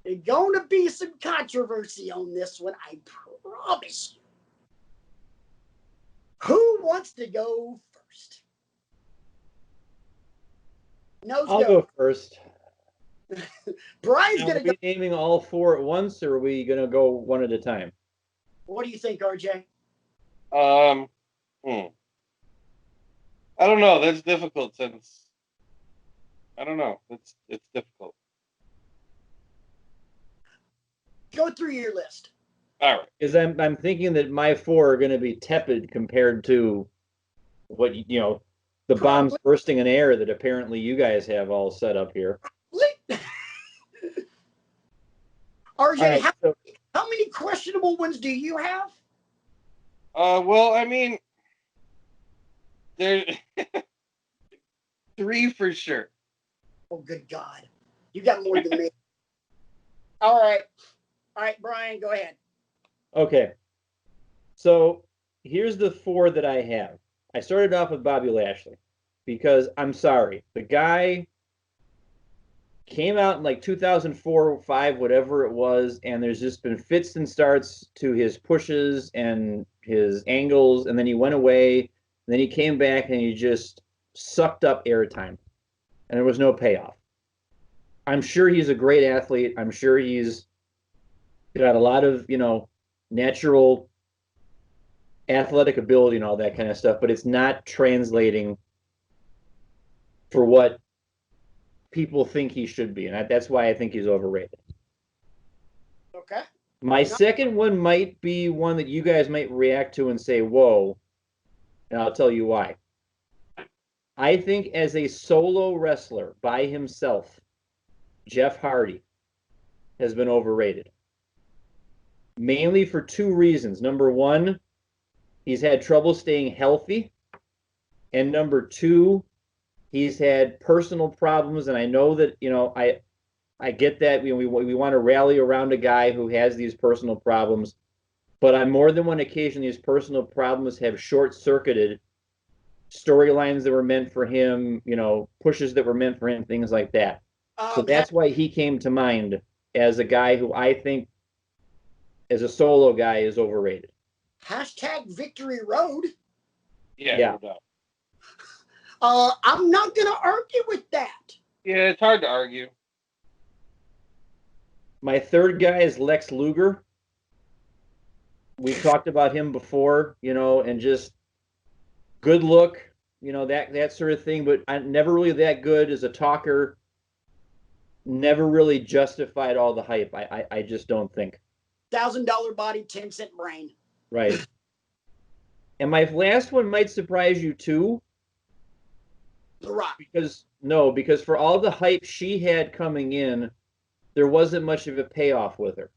There's going to be some controversy on this one, I promise you. Who wants to go first? I'll go first. Brian's Now, going are to go. we naming all 4 at once, or are we going to go one at a time? What do you think, RJ? I don't know. That's difficult since I don't know. It's difficult. Go through your list. All right. Because I'm thinking that my 4 are going to be tepid compared to what the bombs bursting in air that apparently you guys have all set up here. RJ, right, how many questionable ones do you have? Well, I mean, there 3 for sure. Oh, good God. You got more than me. All right, Brian, go ahead. Okay. So here's the 4 that I have. I started off with Bobby Lashley because I'm sorry. The guy came out in like 2004 or 5, whatever it was, and there's just been fits and starts to his pushes and his angles, and then he went away, and then he came back and he just sucked up airtime, and there was no payoff. I'm sure he's a great athlete. I'm sure he's got a lot of, natural athletic ability and all that kind of stuff, but it's not translating for what people think he should be, and that's why I think he's overrated. Okay. My second one might be one that you guys might react to and say, whoa, and I'll tell you why. I think as a solo wrestler by himself, Jeff Hardy has been overrated. Mainly for 2 reasons. Number 1, he's had trouble staying healthy. And number 2, he's had personal problems. And I know that, I get that we want to rally around a guy who has these personal problems. But on more than one occasion, these personal problems have short-circuited storylines that were meant for him, pushes that were meant for him, things like that. So that's why he came to mind as a guy who I think, as a solo guy, is overrated. #Victory Road. Yeah. No doubt. I'm not going to argue with that. Yeah, it's hard to argue. My third guy is Lex Luger. We talked about him before, and just good look, that sort of thing, but I'm never really that good as a talker. Never really justified all the hype. I just don't think. $1,000 body, 10-cent brain. Right. And my last one might surprise you too. The Rock. Because for all the hype she had coming in, there wasn't much of a payoff with her.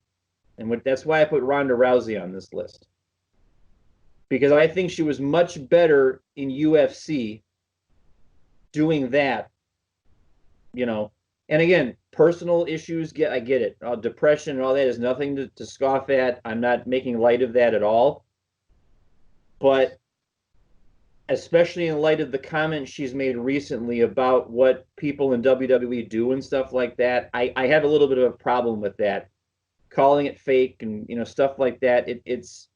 And that's why I put Ronda Rousey on this list. Because I think she was much better in UFC doing that, And again, personal issues, I get it. Depression and all that is nothing to scoff at. I'm not making light of that at all. But especially in light of the comments she's made recently about what people in WWE do and stuff like that, I have a little bit of a problem with that. Calling it fake and stuff like that. It's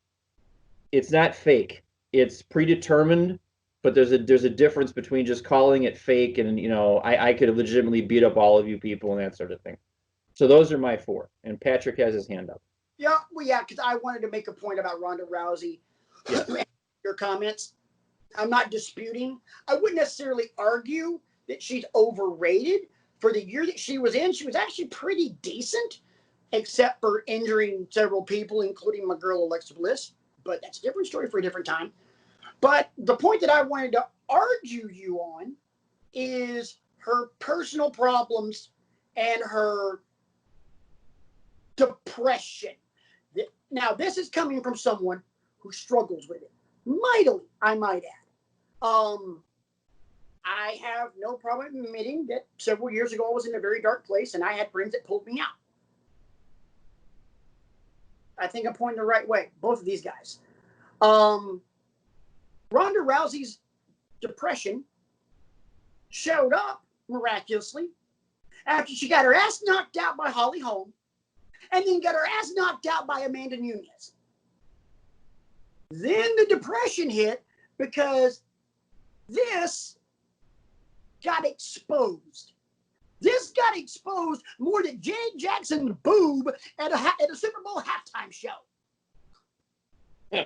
not fake. It's predetermined, but there's a difference between just calling it fake and I could have legitimately beat up all of you people and that sort of thing. So those are my 4. And Patrick has his hand up. Yeah, because I wanted to make a point about Ronda Rousey. Yes. Your comments. I'm not disputing. I wouldn't necessarily argue that she's overrated. For the year that she was in, she was actually pretty decent, except for injuring several people, including my girl Alexa Bliss. But that's a different story for a different time. But the point that I wanted to argue you on is her personal problems and her depression. Now, this is coming from someone who struggles with it mightily, I might add. I have no problem admitting that several years ago I was in a very dark place and I had friends that pulled me out. I think I'm pointing the right way. Both of these guys. Ronda Rousey's depression showed up miraculously after she got her ass knocked out by Holly Holm and then got her ass knocked out by Amanda Nunes. Then the depression hit because this got exposed. This got exposed more than Janet Jackson's boob at a Super Bowl halftime show. By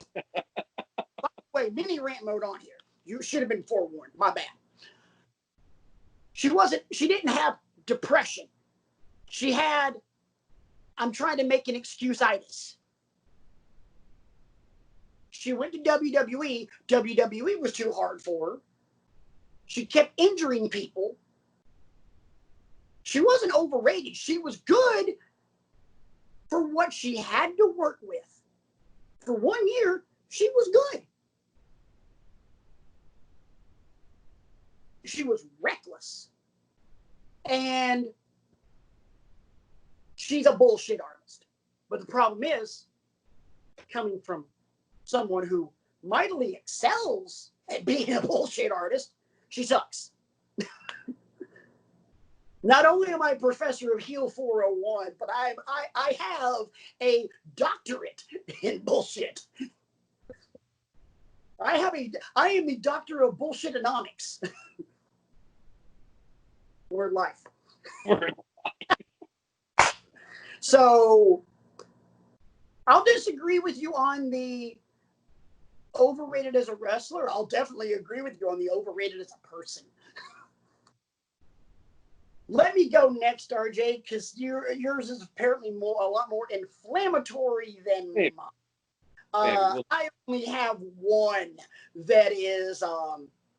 the way, mini rant mode on here. You should have been forewarned. My bad. She didn't have depression. She had, I'm trying to make an excuse-itis. She went to WWE. WWE was too hard for her. She kept injuring people. She wasn't overrated. She was good for what she had to work with. For 1 year, she was good. She was reckless. And she's a bullshit artist. But the problem is, coming from someone who mightily excels at being a bullshit artist, she sucks. Not only am I a professor of Heel 401, but I have a doctorate in bullshit. I am the doctor of bullshitonomics. Word life. So I'll disagree with you on the overrated as a wrestler. I'll definitely agree with you on the overrated as a person. Let me go next, RJ, because yours is apparently a lot more inflammatory than mine. I only have one that is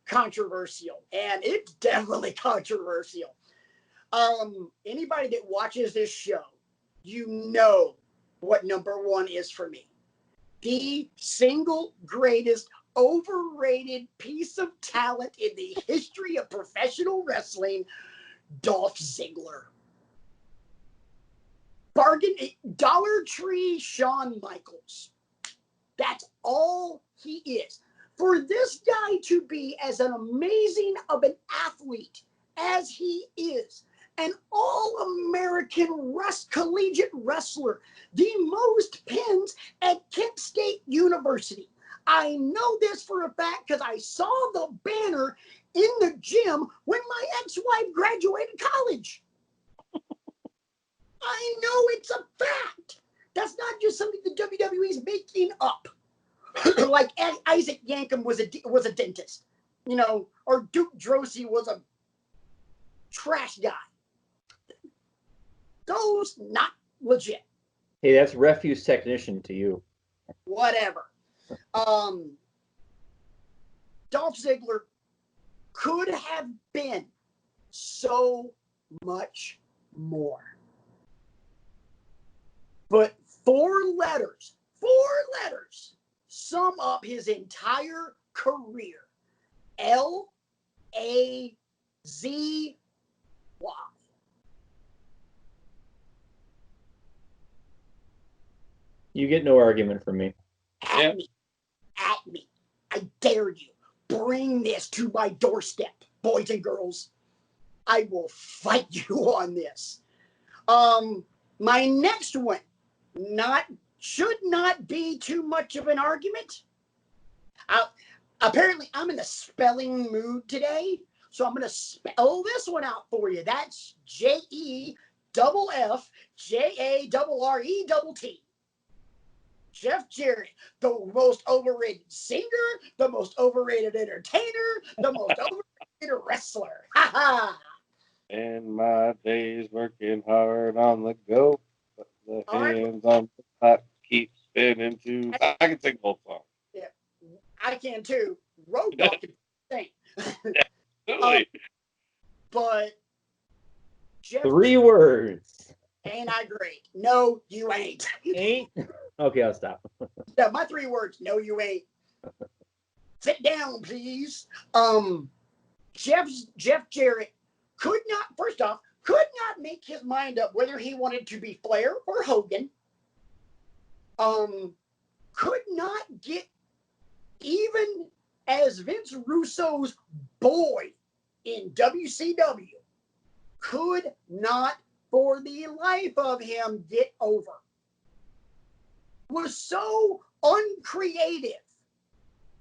controversial, and it's definitely controversial. Anybody that watches this show, you know what number one is for me. The single greatest overrated piece of talent in the history of professional wrestling, Dolph Ziggler. Bargain Dollar Tree Shawn Michaels. That's all he is. For this guy to be as an amazing of an athlete as he is, an all-American collegiate wrestler, the most pins at Kent State University. I know this for a fact because I saw the banner in the gym when my ex-wife graduated college. I know it's a fact. That's not just something the WWE is making up. Like Isaac Yankem was a dentist, you know, or Duke Drosy was a trash guy. Those not legit. Hey, that's refuse technician to you. Whatever. Dolph Ziggler could have been so much more. But four letters sum up his entire career. L-A-Z-Y. You get no argument from me. At me. I dare you. Bring this to my doorstep, boys and girls. I will fight you on this. My next one should not be too much of an argument. Apparently, I'm in the spelling mood today, so I'm going to spell this one out for you. That's Jeffjarrett. Jeff Jarrett, the most overrated singer, the most overrated entertainer, the most overrated wrestler. Ha ha! And my days working hard on the go, but the hands on the clock keep spinning too. I can sing the whole song. Yeah, I can too. Road Dogg can sing. Absolutely. But Jeff, 3 words. Ain't I great? No, you ain't. Ain't? Okay, I'll stop. Yeah, my 3 words. No, you ain't. Sit down, please. Jeff Jarrett could not make his mind up whether he wanted to be Flair or Hogan. Could not get, even as Vince Russo's boy in WCW, could not for the life of him get over. Was so uncreative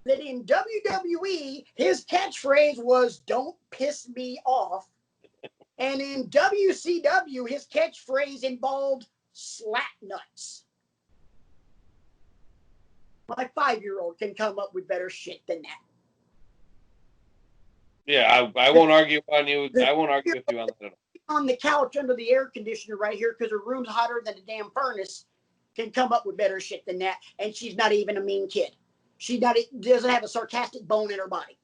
that in WWE, his catchphrase was, "Don't piss me off." And in WCW, his catchphrase involved slap nuts. My 5-year-old can come up with better shit than that. Yeah, I won't argue on you. I won't argue with you on that at all. On the couch under the air conditioner right here because her room's hotter than a damn furnace can come up with better shit than that. And she's not even a mean kid. She doesn't have a sarcastic bone in her body.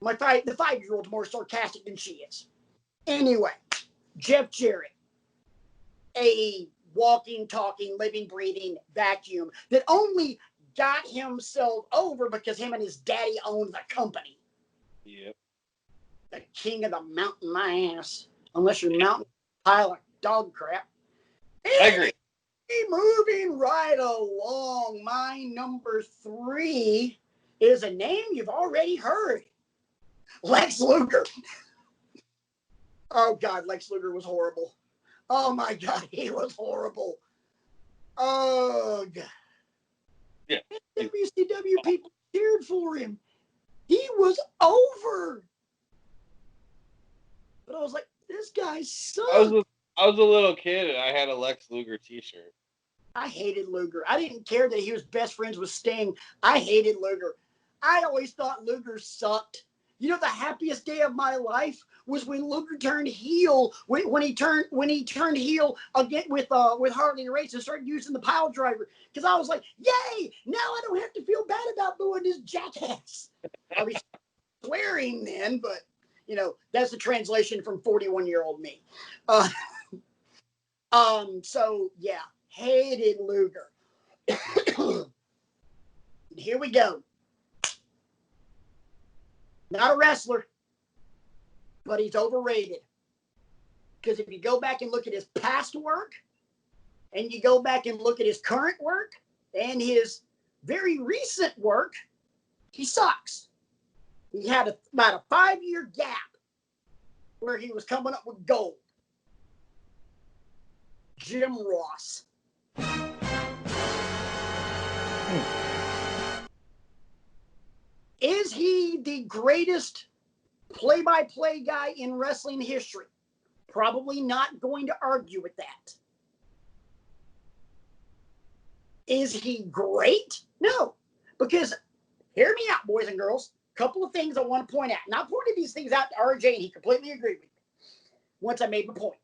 The 5-year-old's more sarcastic than she is. Anyway, Jeff Jarrett, a walking, talking, living, breathing vacuum that only got himself over because him and his daddy owned the company. Yep. The king of the mountain, my ass. Unless you're mountain pile of dog crap. I agree. Moving right along, my number 3 is a name you've already heard. Lex Luger. Oh, God, Lex Luger was horrible. Oh, my God, he was horrible. Oh, God. Yeah. WCW people cheered for him. He was over. But I was like, this guy sucks. I was a little kid and I had a Lex Luger t-shirt. I hated Luger. I didn't care that he was best friends with Sting. I hated Luger. I always thought Luger sucked. You know, the happiest day of my life was when Luger turned heel. When he turned heel again with Harley Race and started using the pile driver. Because I was like, yay! Now I don't have to feel bad about booing this jackass. I was swearing then, but you know that's the translation from 41-year-old me. So yeah, hated Luger. Here we go. Not a wrestler, but he's overrated. Because if you go back and look at his past work, and you go back and look at his current work, and his very recent work, he sucks. He had about a 5-year gap where he was coming up with gold. Jim Ross. Is he the greatest play-by-play guy in wrestling history? Probably not going to argue with that. Is he great? No. Because, hear me out, boys and girls. Couple of things I want to point out. And I pointed these things out to RJ, and he completely agreed with me once I made my point.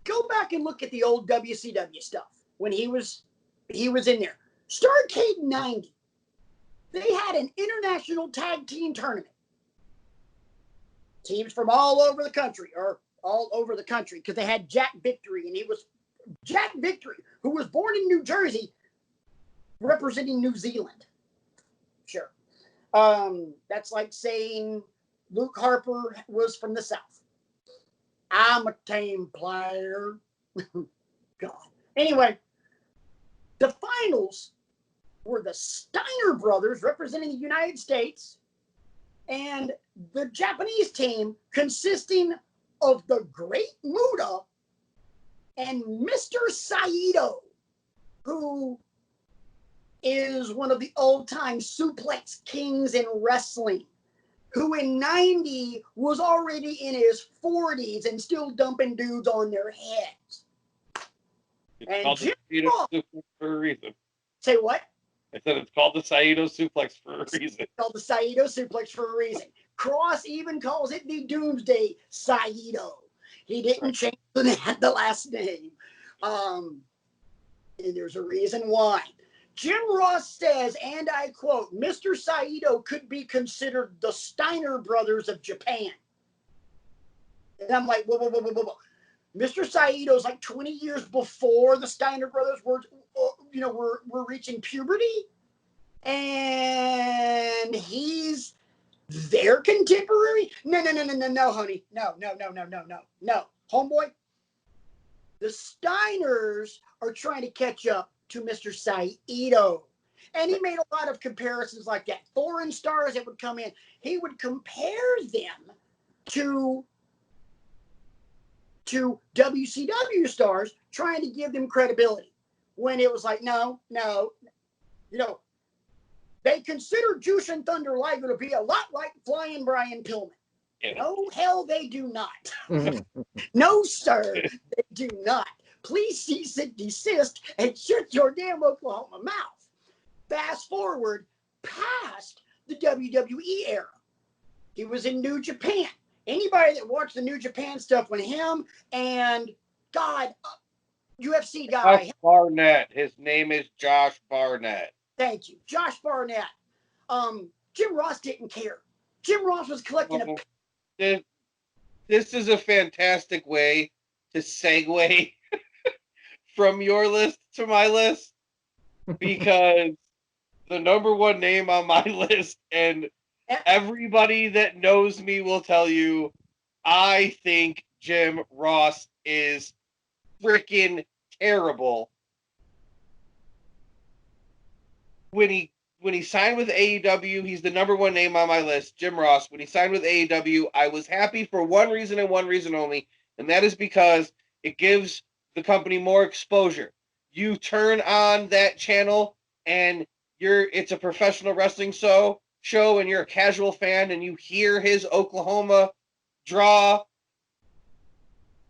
Go back and look at the old WCW stuff when he was in there. Starrcade 90. They had an international tag team tournament. Teams from all over the country, because they had Jack Victory, and he was Jack Victory, who was born in New Jersey, representing New Zealand. Sure. That's like saying Luke Harper was from the South. I'm a team player. God. Anyway, the finals were the Steiner brothers representing the United States and the Japanese team consisting of the Great Muta and Mr. Saito, who is one of the old-time suplex kings in wrestling, who in 90 was already in his 40s and still dumping dudes on their heads. It's called the Saito suplex for a reason. Say what? I said it's called the Saito suplex for a reason. It's called the Saito suplex for a reason. Cross even calls it the Doomsday Saito. He didn't change the last name. And there's a reason why. Jim Ross says, and I quote, Mr. Saito could be considered the Steiner brothers of Japan. And I'm like, whoa. Mr. Saito's like 20 years before the Steiner brothers were reaching puberty. And he's their contemporary? No, honey. No. Homeboy, the Steiners are trying to catch up to Mr. Saito. And he made a lot of comparisons like that. Foreign stars that would come in. He would compare them to WCW stars, trying to give them credibility. When it was like, no. They consider Jushin Thunder Liger to be a lot like Flying Brian Pillman. Yeah. No, hell, they do not. No, sir, they do not. Please cease and desist and shut your damn Oklahoma mouth. Fast forward past the WWE era. He was in New Japan. Anybody that watched the New Japan stuff with him and UFC guy. Josh Barnett. His name is Josh Barnett. Thank you. Josh Barnett. Jim Ross didn't care. Jim Ross was collecting This is a fantastic way to segue from your list to my list, because the number one name on my list, and everybody that knows me will tell you, I think Jim Ross is freaking terrible. When he signed with AEW, he's the number one name on my list, Jim Ross. When he signed with AEW, I was happy for one reason and one reason only, and that is because it gives the company more exposure. You turn on that channel and it's a professional wrestling show, and you're a casual fan, and you hear his Oklahoma draw.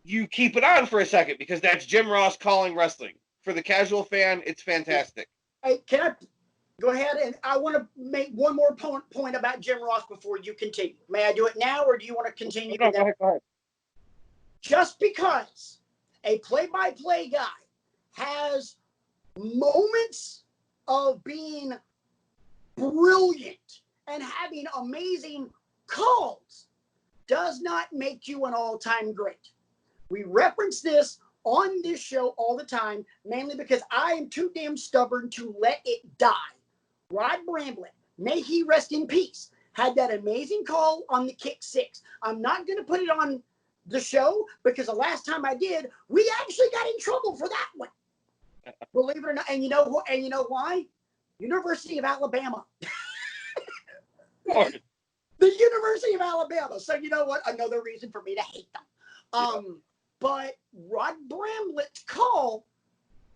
You keep it on for a second because that's Jim Ross calling wrestling. For the casual fan, it's fantastic. Hey, can I go ahead? And I want to make one more point about Jim Ross before you continue. May I do it now, or do you want to continue? No, go ahead. Just because a play-by-play guy has moments of being brilliant and having amazing calls does not make you an all-time great. We reference this on this show all the time, mainly because I am too damn stubborn to let it die. Rod Bramblett, may he rest in peace, had that amazing call on the kick 6. I'm not going to put it on the show because the last time I did, we actually got in trouble for that one. Believe it or not. And you know why? University of Alabama. The University of Alabama. So you know what? Another reason for me to hate them. But Rod Bramblett's call,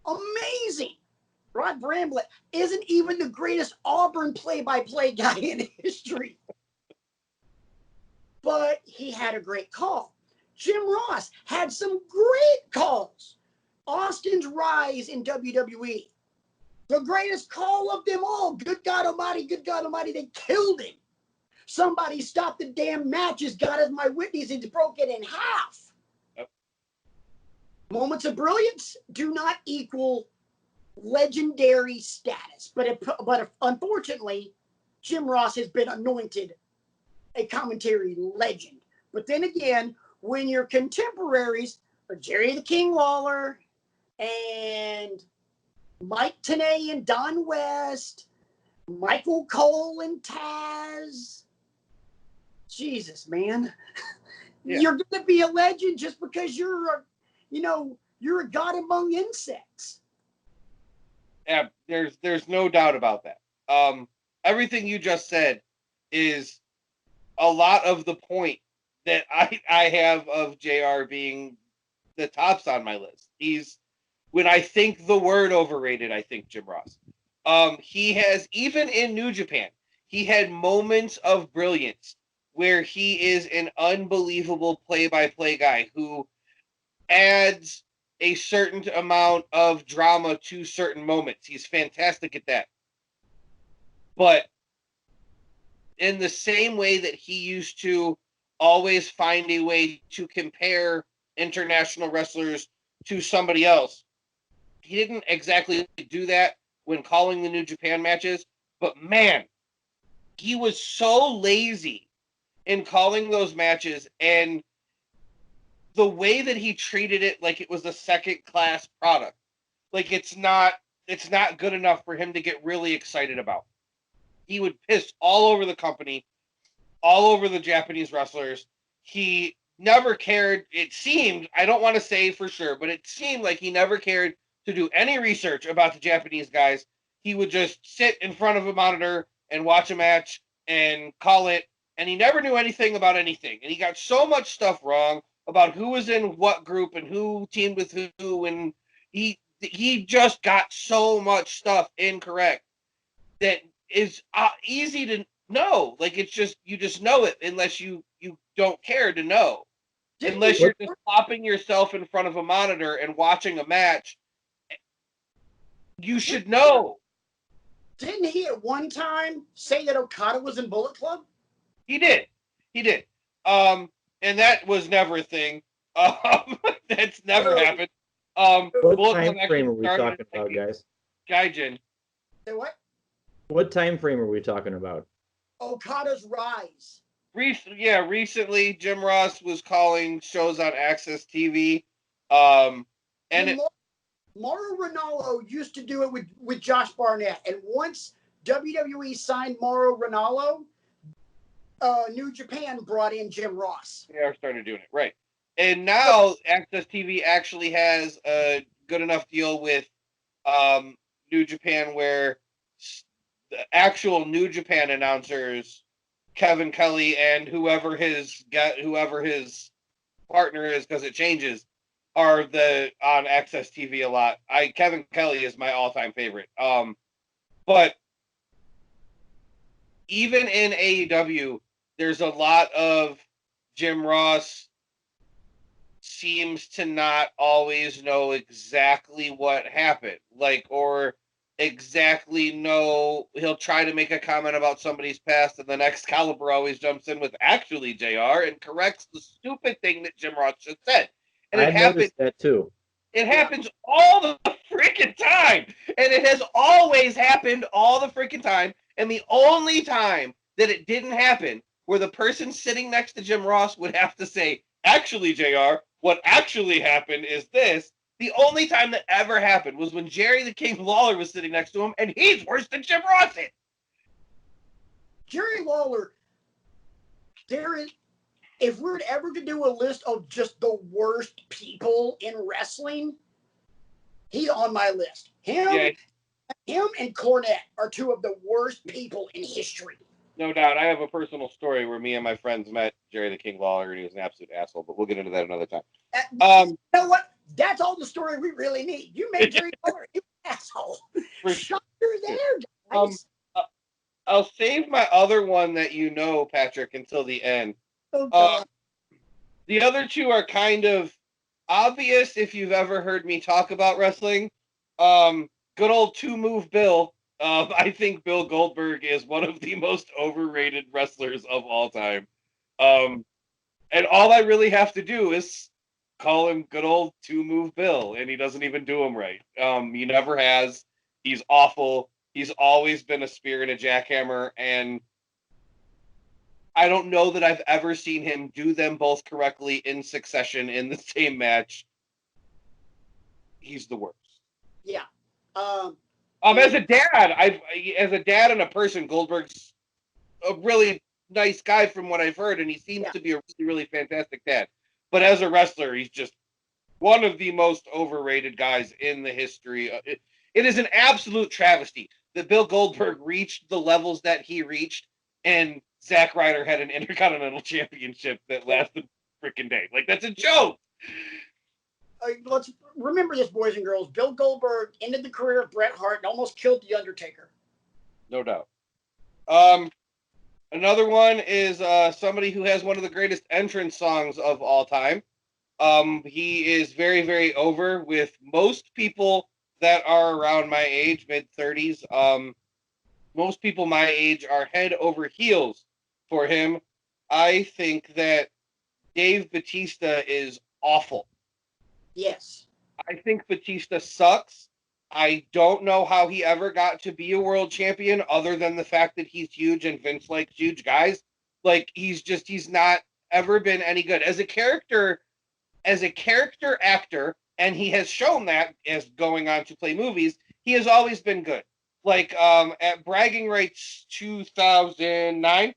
amazing. Rod Bramblett isn't even the greatest Auburn play-by-play guy in history. But he had a great call. Jim Ross had some great calls. Austin's rise in WWE. The greatest call of them all. Good God Almighty, they killed him. Somebody stopped the damn matches, God is my witness, and broke it in half. Yep. Moments of brilliance do not equal legendary status. But unfortunately, Jim Ross has been anointed a commentary legend. But then again, when your contemporaries are Jerry the King Lawler and Mike Tenay and Don West, Michael Cole and Taz, Jesus, man. Yeah. You're going to be a legend just because you're a god among insects. Yeah, there's no doubt about that. Everything you just said is a lot of the point that I have of JR being the tops on my list. When I think the word overrated, I think Jim Ross. He has, even in New Japan, he had moments of brilliance where he is an unbelievable play-by-play guy who adds a certain amount of drama to certain moments. He's fantastic at that. But in the same way that he used to always find a way to compare international wrestlers to somebody else, he didn't exactly do that when calling the New Japan matches. But man, he was so lazy in calling those matches, and the way that he treated it like it was a second-class product. Like it's not good enough for him to get really excited about. He would piss all over the company, all over the Japanese wrestlers. He never cared. It seemed, I don't want to say for sure, but it seemed like he never cared to do any research about the Japanese guys. He would just sit in front of a monitor and watch a match and call it, and he never knew anything about anything. And he got so much stuff wrong about who was in what group and who teamed with who, and he just got so much stuff incorrect that is easy to know. Like, it's just, you just know it unless you don't care to know. Unless you're just popping yourself in front of a monitor and watching a match, you should know. Didn't he at one time say that Okada was in Bullet Club? He did. And that was never a thing. That's never happened. What time frame are we talking about, guys? Gaijin. Say what? What time frame are we talking about? Okada's rise. Recently, Jim Ross was calling shows on Access TV. Mauro Ranallo used to do it with Josh Barnett. And once WWE signed Mauro Ranallo, New Japan brought in Jim Ross. They are starting doing it, right. And now Access TV actually has a good enough deal with New Japan where the actual New Japan announcers, Kevin Kelly and whoever his partner is, because it changes, are on Access TV a lot. Kevin Kelly is my all-time favorite. But even in AEW, there's a lot of Jim Ross seems to not always know exactly what happened, or exactly know. He'll try to make a comment about somebody's past, and the next Caliber always jumps in with "actually, JR," and corrects the stupid thing that Jim Ross just said. And I noticed that too. It happens all the freaking time, and it has always happened all the freaking time. And the only time that it didn't happen, where the person sitting next to Jim Ross would have to say, "Actually, JR, what actually happened is this." The only time that ever happened was when Jerry the King Lawler was sitting next to him, and he's worse than Jim Ross is. Jerry Lawler, if we're ever to do a list of just the worst people in wrestling, he's on my list. Him and Cornette are two of the worst people in history. No doubt. I have a personal story where me and my friends met Jerry the King Lawler, and he was an absolute asshole, but we'll get into that another time. You know what? That's all the story we really need. You made Jerry Lawler an asshole. Shut there, guys. I'll save my other one that you know, Patrick, until the end. Oh, God. The other two are kind of obvious if you've ever heard me talk about wrestling. Good old two-move Bill. I think Bill Goldberg is one of the most overrated wrestlers of all time. And all I really have to do is call him good old two-move Bill, and he doesn't even do them right. He never has. He's awful. He's always been a spear and a jackhammer, and I don't know that I've ever seen him do them both correctly in succession in the same match. He's the worst. Yeah. As a dad and a person, Goldberg's a really nice guy from what I've heard, and he seems to be a really, really fantastic dad. But as a wrestler, he's just one of the most overrated guys in the history. It is an absolute travesty that Bill Goldberg reached the levels that he reached, and Zack Ryder had an Intercontinental Championship that lasted a freaking day. Like, that's a joke. Let's remember this, boys and girls. Bill Goldberg ended the career of Bret Hart and almost killed The Undertaker. No doubt. Another one is somebody who has one of the greatest entrance songs of all time. He is very, very over with most people that are around my age, mid-30s. Most people my age are head over heels for him. I think that Dave Bautista is awful. Yes. I think Batista sucks. I don't know how he ever got to be a world champion other than the fact that he's huge and Vince likes huge guys. Like, he's not ever been any good. As a character actor, and he has shown that as going on to play movies, he has always been good. like at Bragging Rights 2009,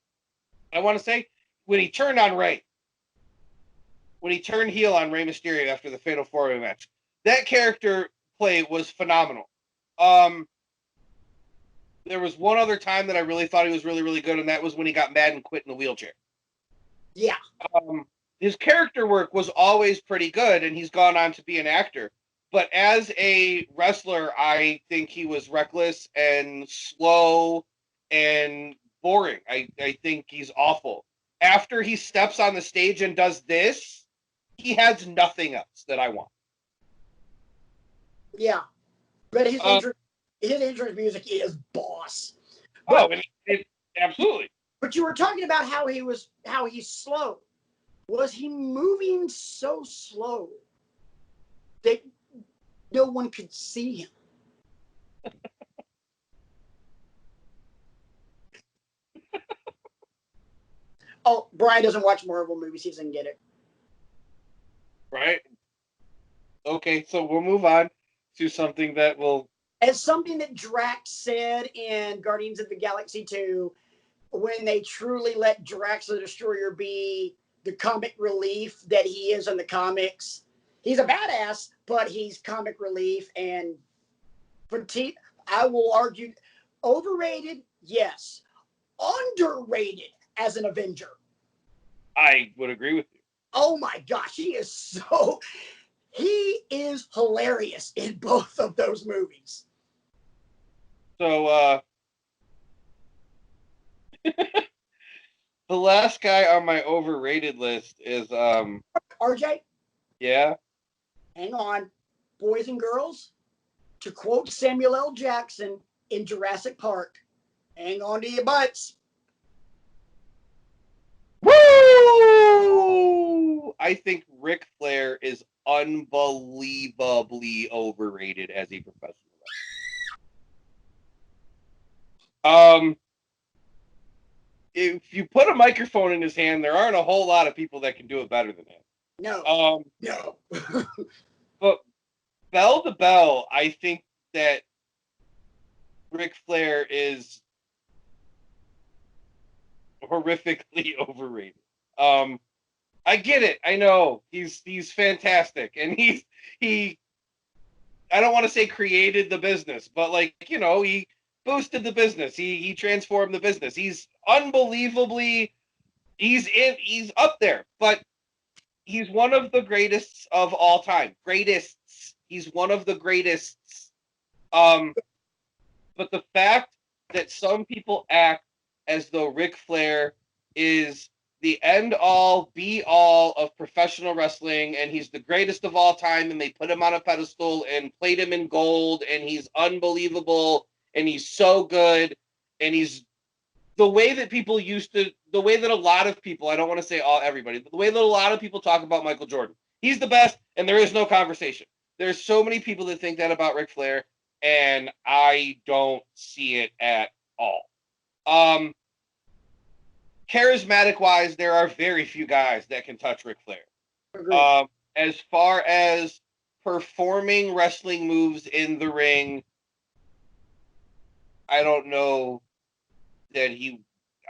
I want to say, when he turned on Rey. When he turned heel on Rey Mysterio after the Fatal 4-Way match. That character play was phenomenal. There was one other time that I really thought he was really, really good, and that was when he got mad and quit in the wheelchair. Yeah. His character work was always pretty good, and he's gone on to be an actor. But as a wrestler, I think he was reckless and slow and boring. I think he's awful. After he steps on the stage and does this, he has nothing else that I want. Yeah. But his entrance music is boss. But, absolutely. But you were talking about how he's slow. Was he moving so slow that no one could see him? Oh, Brian doesn't watch Marvel movies. He doesn't get it. Right? Okay, so we'll move on to something that will... As something that Drax said in Guardians of the Galaxy 2, when they truly let Drax the Destroyer be the comic relief that he is in the comics. He's a badass, but he's comic relief. And I will argue, overrated, yes. Underrated as an Avenger. I would agree with you. Oh my gosh, he is hilarious in both of those movies. So, the last guy on my overrated list is RJ? Yeah. Hang on. Boys and girls, to quote Samuel L. Jackson in Jurassic Park, hang on to your butts. Woo! I think Ric Flair is unbelievably overrated as a professional wrestler. If you put a microphone in his hand, there aren't a whole lot of people that can do it better than him. No. But bell to bell, I think that Ric Flair is horrifically overrated. I get it. I know he's fantastic, and he I don't want to say created the business, but he boosted the business. He transformed the business. He's unbelievably he's up there, but he's one of the greatest of all time. Greatest. He's one of the greatest. But the fact that some people act as though Ric Flair is the end-all, be-all of professional wrestling, and he's the greatest of all time, and they put him on a pedestal and plate him in gold, and he's unbelievable, and he's so good, and he's the way that people the way that a lot of people, I don't want to say everybody, but the way that a lot of people talk about Michael Jordan. He's the best, and there is no conversation. There's so many people that think that about Ric Flair, and I don't see it at all. Charismatic-wise, there are very few guys that can touch Ric Flair. As far as performing wrestling moves in the ring, I don't know that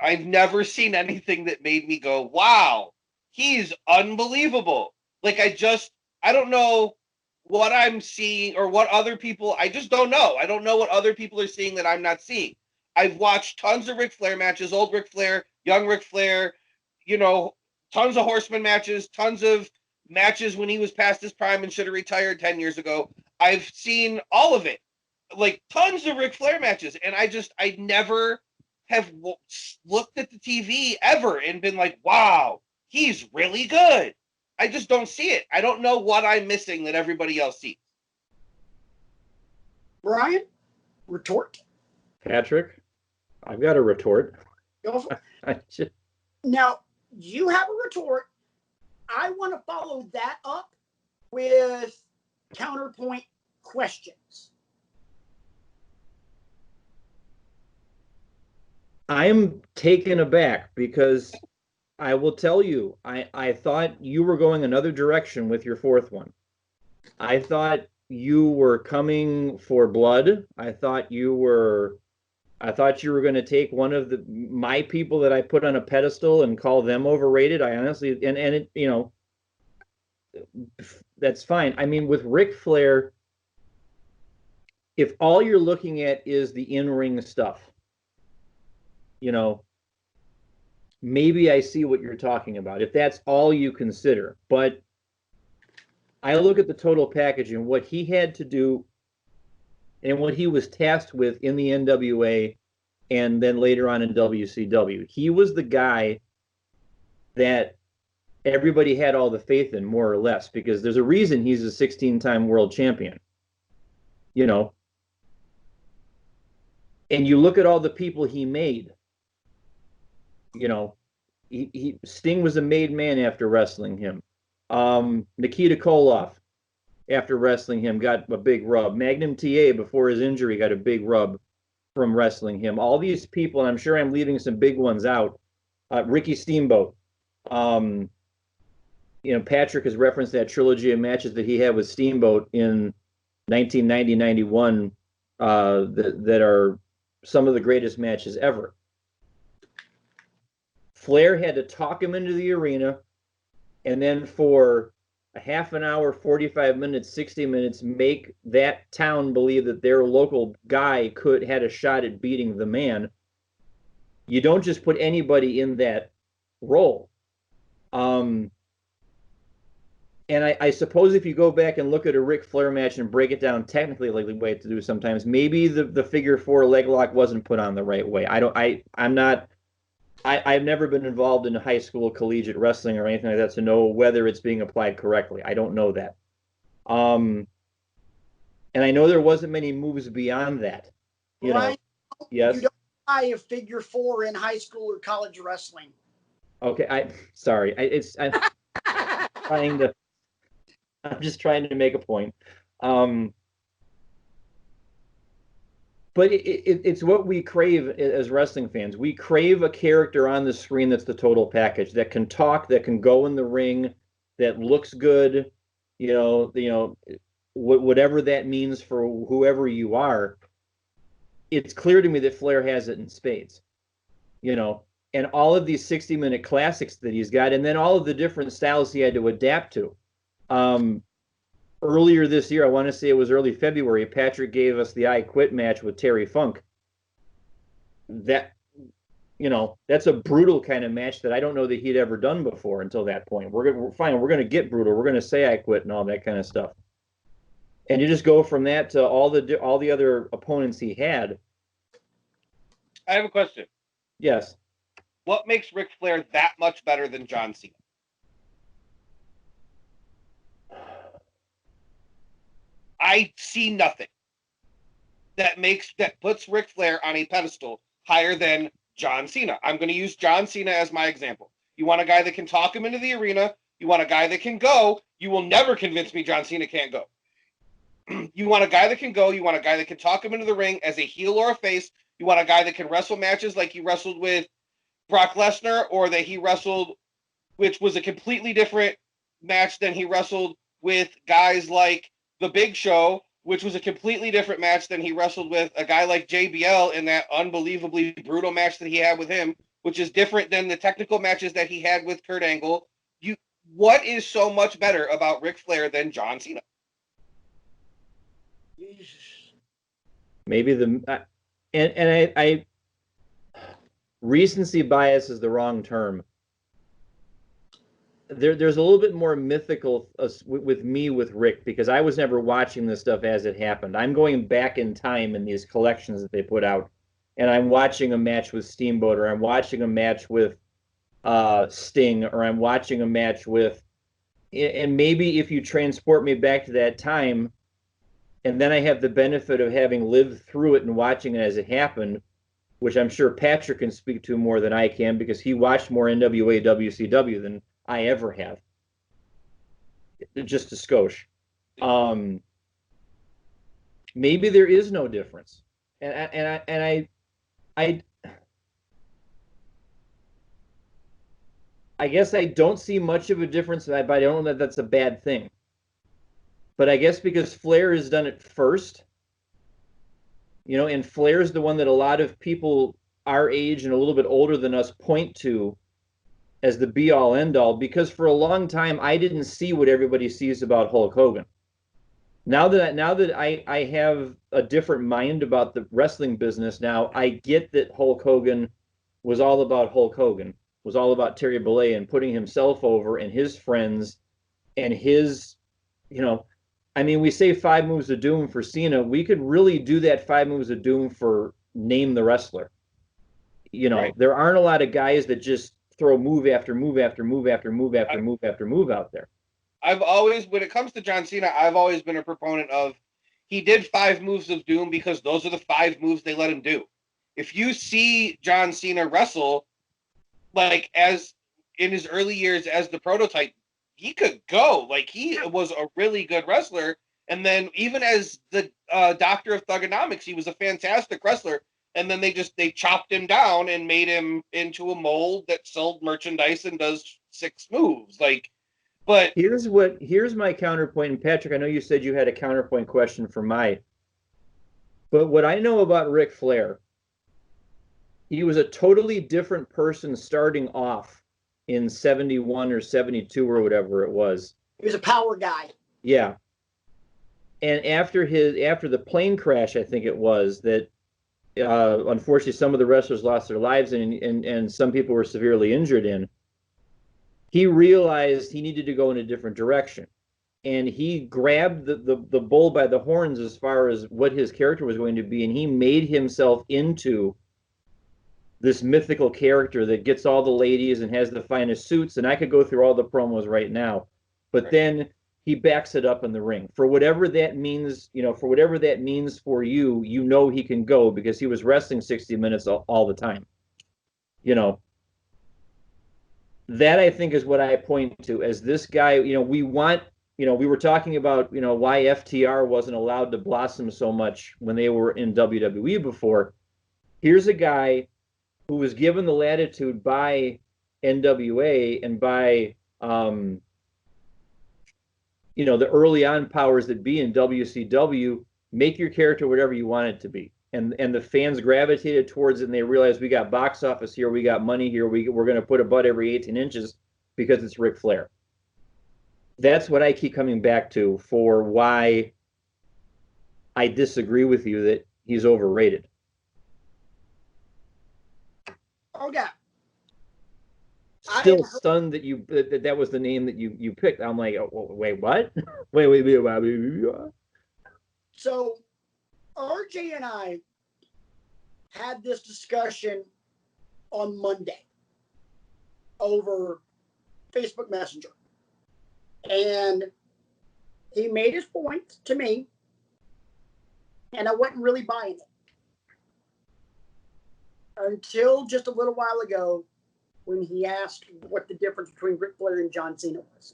I've never seen anything that made me go, wow, he's unbelievable. I don't know what I'm seeing or what other people, I just don't know. I don't know what other people are seeing that I'm not seeing. I've watched tons of Ric Flair matches, old Ric Flair, young Ric Flair, tons of Horseman matches, tons of matches when he was past his prime and should have retired 10 years ago. I've seen all of it, tons of Ric Flair matches, and I never have looked at the TV ever and been like, wow, he's really good. I just don't see it. I don't know what I'm missing that everybody else sees. Brian, retort. Patrick, I've got a retort. Go for it. Now, you have a retort. I want to follow that up with counterpoint questions. I am taken aback because I will tell you, I thought you were going another direction with your fourth one. I thought you were coming for blood. I thought you were going to take one of my people that I put on a pedestal and call them overrated. I honestly, and it, that's fine. I mean, with Ric Flair, if all you're looking at is the in-ring stuff, maybe I see what you're talking about, if that's all you consider. But I look at the total package and what he had to do and what he was tasked with in the NWA and then later on in WCW. He was the guy that everybody had all the faith in, more or less, because there's a reason he's a 16-time world champion. And you look at all the people he made. Sting was a made man after wrestling him. Nikita Koloff, after wrestling him, got a big rub. Magnum TA, before his injury, got a big rub from wrestling him. All these people, and I'm sure I'm leaving some big ones out. Ricky Steamboat. Patrick has referenced that trilogy of matches that he had with Steamboat in 1990-91 that are some of the greatest matches ever. Flair had to talk him into the arena, and then for a half an hour, 45 minutes, 60 minutes, make that town believe that their local guy had a shot at beating the man. You don't just put anybody in that role. And I suppose if you go back and look at a Ric Flair match and break it down technically, like the way to do sometimes, maybe the figure 4 leg lock wasn't put on the right way. I've never been involved in high school collegiate wrestling or anything like that to know whether it's being applied correctly. I don't know that. And I know there wasn't many moves beyond that. Yes. You don't buy a figure 4 in high school or college wrestling. Okay, I'm just trying to make a point. But it's what we crave as wrestling fans. We crave a character on the screen that's the total package, that can talk, that can go in the ring, that looks good, whatever that means for whoever you are. It's clear to me that Flair has it in spades, and all of these 60-minute classics that he's got, and then all of the different styles he had to adapt to. Earlier this year, I want to say it was early February, Patrick gave us the I Quit match with Terry Funk. That's a brutal kind of match that I don't know that he'd ever done before until that point. We're fine. We're going to get brutal. We're going to say I quit and all that kind of stuff. And you just go from that to all the other opponents he had. I have a question. Yes. What makes Ric Flair that much better than John Cena? I see nothing that puts Ric Flair on a pedestal higher than John Cena. I'm going to use John Cena as my example. You want a guy that can talk him into the arena. You want a guy that can go. You will never convince me John Cena can't go. You want a guy that can go. You want a guy that can talk him into the ring as a heel or a face. You want a guy that can wrestle matches like he wrestled with Brock Lesnar, or that he wrestled, which was a completely different match than he wrestled with guys like The Big Show, which was a completely different match than he wrestled with a guy like JBL in that unbelievably brutal match that he had with him, which is different than the technical matches that he had with Kurt Angle. What is so much better about Ric Flair than John Cena? Maybe I recency bias is the wrong term. There's a little bit more mythical with me with Rick, because I was never watching this stuff as it happened. I'm going back in time in these collections that they put out, and I'm watching a match with Steamboat, or I'm watching a match with Sting, or I'm watching a match with, and maybe if you transport me back to that time, and then I have the benefit of having lived through it and watching it as it happened, which I'm sure Patrick can speak to more than I can, because he watched more NWA WCW than I ever have. Just a skosh. Maybe there is no difference, and I guess I don't see much of a difference, but I don't know that that's a bad thing. But I guess because Flair has done it first, and Flair's the one that a lot of people our age and a little bit older than us point to as the be all end all, because for a long time I didn't see what everybody sees about Hulk Hogan. Now that I have a different mind about the wrestling business now, I get that Hulk Hogan was all about Hulk Hogan, was all about Terry Bollea and putting himself over and his friends and his, we say 5 moves of doom for Cena. We could really do that 5 moves of doom for name the wrestler. Right. There aren't a lot of guys that just throw move after move after move after move after move after move out there. I've always, when it comes to John Cena, I've always been a proponent of he did 5 moves of doom because those are the 5 moves they let him do. If you see John Cena wrestle, like as in his early years as the prototype, he could go. Like he was a really good wrestler. And then even as the doctor of thugonomics, he was a fantastic wrestler. And then they chopped him down and made him into a mold that sold merchandise and does 6 moves. But here's my counterpoint. And Patrick, I know you said you had a counterpoint question for but what I know about Ric Flair, he was a totally different person starting off in 71 or 72 or whatever it was. He was a power guy. Yeah. And after the plane crash, I think it was, that unfortunately some of the wrestlers lost their lives and some people were severely injured in, he realized he needed to go in a different direction. And he grabbed the bull by the horns as far as what his character was going to be, and he made himself into this mythical character that gets all the ladies and has the finest suits. And I could go through all the promos right now, but then he backs it up in the ring for whatever that means. For whatever that means for you, he can go because he was wrestling 60 minutes all the time. That I think is what I point to as this guy. We were talking about why FTR wasn't allowed to blossom so much when they were in WWE before. Here's a guy who was given the latitude by NWA and by the early on powers that be in WCW, make your character whatever you want it to be. And the fans gravitated towards it, and they realized we got box office here, we got money here, we're going to put a butt every 18 inches because it's Ric Flair. That's what I keep coming back to for why I disagree with you that he's overrated. Okay. Still stunned that that was the name that you picked. I'm like, oh, wait, what? wait. So RJ and I had this discussion on Monday over Facebook Messenger. And he made his point to me, and I wasn't really buying it. Until just a little while ago when he asked what the difference between Ric Flair and John Cena was.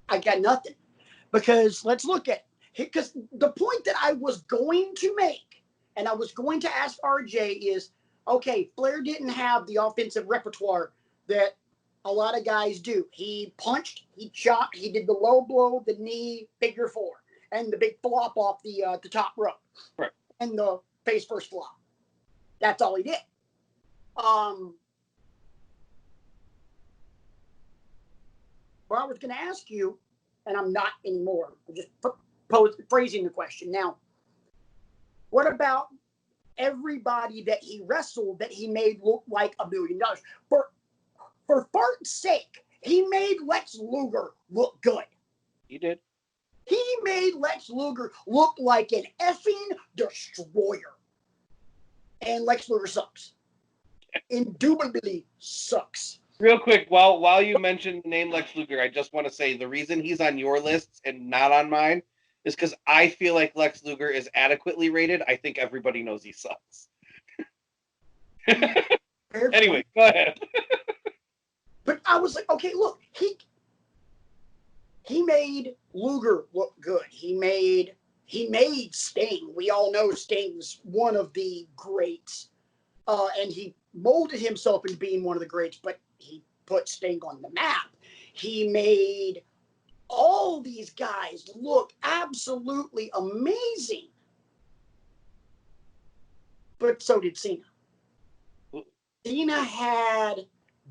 I got nothing. Because let's look at it. Because the point that I was going to make, and I was going to ask RJ is, okay, Flair didn't have the offensive repertoire that a lot of guys do. He punched, he chopped, he did the low blow, the knee, figure 4, and the big flop off the top rope. Right. And the face first flop. That's all he did. Well, I was going to ask you, and I'm not anymore. I'm just phrasing the question. Now, what about everybody that he wrestled that he made look like $1 million? For fart's sake, he made Lex Luger look good. He did. He made Lex Luger look like an effing destroyer. And Lex Luger sucks. Indubitably sucks. Real quick, while you mentioned the name Lex Luger, I just want to say the reason he's on your list and not on mine is because I feel like Lex Luger is adequately rated. I think everybody knows he sucks. Anyway, go ahead. But I was like, okay, look, he made Luger look good. He made Sting. We all know Sting's one of the greats. And he molded himself into being one of the greats, but he put Sting on the map. He made all these guys look absolutely amazing. But so did Cena. Cena had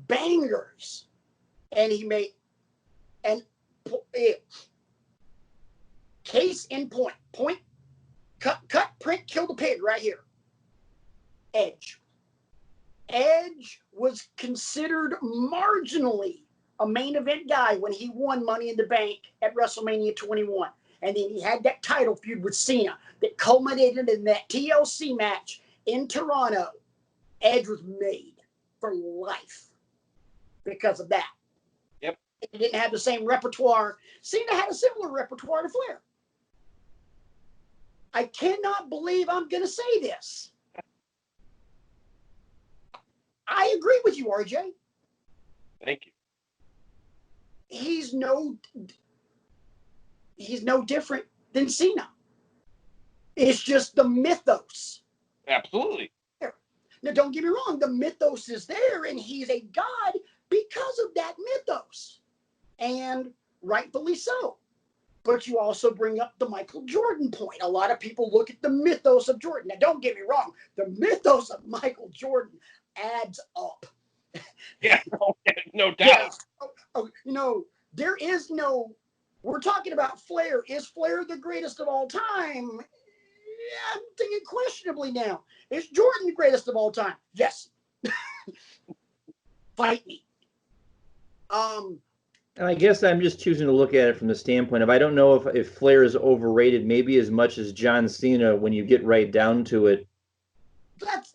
bangers, and he made, and case in point, cut, print, kill the pig right here. Edge. Edge was considered marginally a main event guy when he won Money in the Bank at WrestleMania 21. And then he had that title feud with Cena that culminated in that TLC match in Toronto. Edge was made for life because of that. Yep. He didn't have the same repertoire. Cena had a similar repertoire to Flair. I cannot believe I'm going to say this. I agree with you, RJ. Thank you. He's no different than Cena. It's just the mythos. Absolutely. Now, don't get me wrong. The mythos is there, and he's a god because of that mythos. And rightfully so. But you also bring up the Michael Jordan point. A lot of people look at the mythos of Jordan. Now, don't get me wrong. The mythos of Michael Jordan adds up. Yeah, no doubt. Yes. There is no, we're talking about Flair. Is Flair the greatest of all time? Yeah, I'm thinking questionably now. Is Jordan the greatest of all time? Yes. Fight me. And I guess I'm just choosing to look at it from the standpoint of I don't know if Flair is overrated, maybe as much as John Cena when you get right down to it.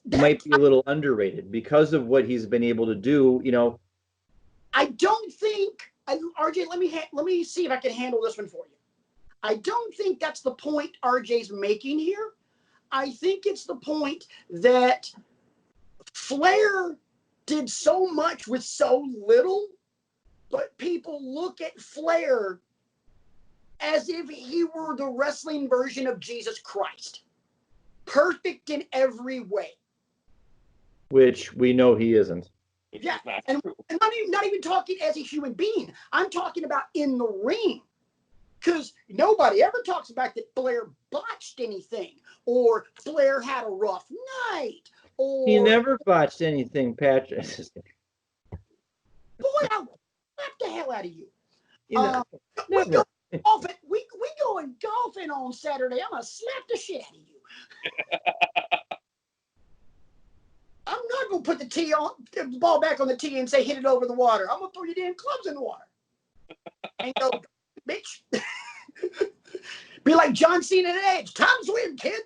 Might be a little underrated because of what he's been able to do, I don't think, RJ, let me see if I can handle this one for you. I don't think that's the point RJ's making here. I think it's the point that Flair did so much with so little, but people look at Flair as if he were the wrestling version of Jesus Christ. Perfect in every way. Which we know he isn't. Yeah, and not even talking as a human being. I'm talking about in the ring. Because nobody ever talks about that Flair botched anything, or Flair had a rough night, or... He never botched anything, Patrick. Boy, I'll slap the hell out of you. Never. We going golfing on Saturday. I'm going to slap the shit out of you. I'm not going to put the ball back on the tee and say hit it over the water. I'm going to throw your damn clubs in the water. Ain't no bitch. Be like John Cena and Edge. Time to swim, kid.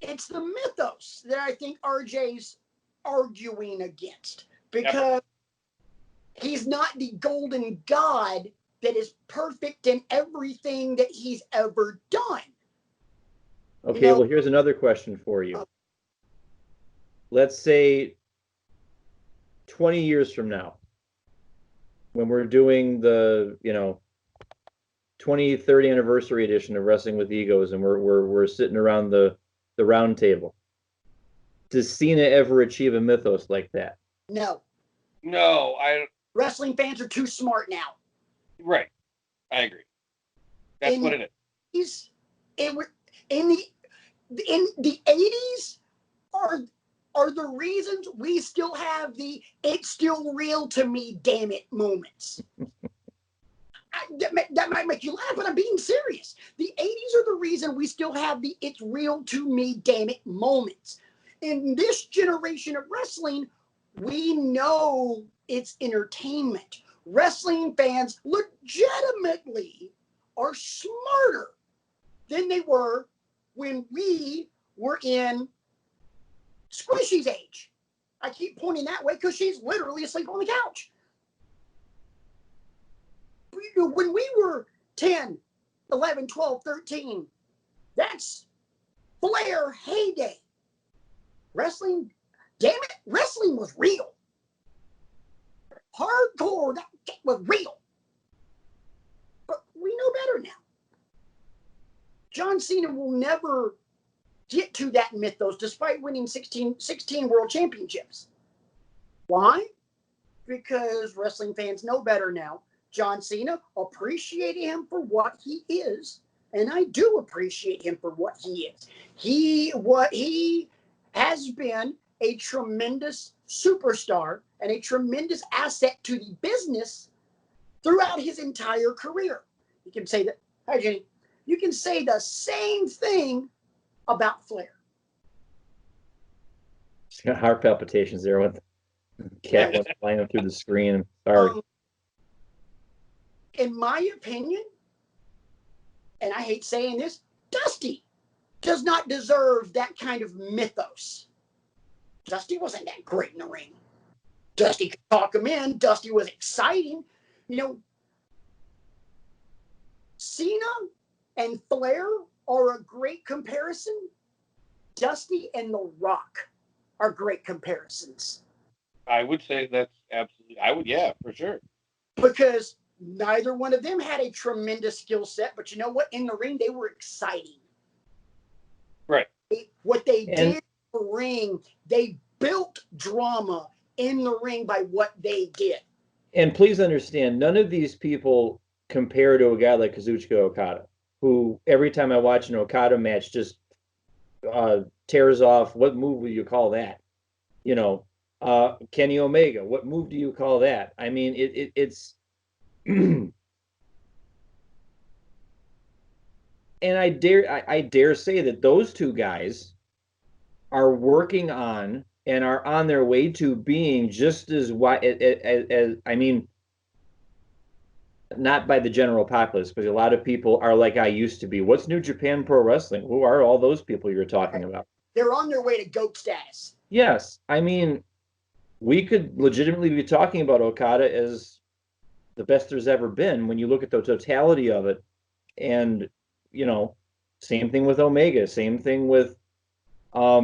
It's the mythos that I think RJ's arguing against. Because he's not the golden god that is perfect in everything that he's ever done. Okay, well, here's another question for you. Let's say 20 years from now, when we're doing the 30th anniversary edition of Wrestling with Egos, and we're sitting around the round table, does Cena ever achieve a mythos like that? No. Wrestling fans are too smart now. Right, I agree. That's what it is. In the 80s are the reasons we still have the "it's still real to me, damn it" moments. That might make you laugh, but I'm being serious. The 80s are the reason we still have the "it's real to me, damn it" moments. In this generation of wrestling, we know it's entertainment. Wrestling fans legitimately are smarter than they were when we were in Squishy's age. I keep pointing that way because she's literally asleep on the couch. When we were 10, 11, 12, 13, that's Flair heyday. Wrestling, damn it, wrestling was real. Hardcore, that was real. But we know better now. John Cena will never get to that mythos despite winning 16 world championships. Why? because wrestling fans know better now. John Cena, appreciate him for what he is, and I do appreciate him for what he is. He has been a tremendous superstar and a tremendous asset to the business throughout his entire career. You can say that. Hi, Jenny. You can say the same thing about Flair. Just got heart palpitations there with cat went flying through the screen. Sorry. In my opinion, and I hate saying this, Dusty does not deserve that kind of mythos. Dusty wasn't that great in the ring. Dusty could talk him in. Dusty was exciting. You know, Cena and Flair are a great comparison. Dusty and The Rock are great comparisons. I would say that's absolutely. Yeah, for sure. Because neither one of them had a tremendous skill set, but you know what? In the ring, they were exciting. Right. What they did in the ring, they built drama in the ring by what they did. And please understand, none of these people compare to a guy like Kazuchika Okada, who every time I watch an Okada match just tears off. What move would you call that? You know, Kenny Omega. What move do you call that? I mean, it's and I dare say that those two guys are working on and are on their way to being just as I mean, not by the general populace, because a lot of people are like I used to be. What's New Japan Pro Wrestling? Who are all those people you're talking about? They're on their way to GOAT status. Yes. I mean, we could legitimately be talking about Okada as the best there's ever been when you look at the totality of it. And, you know, same thing with Omega, same thing with, I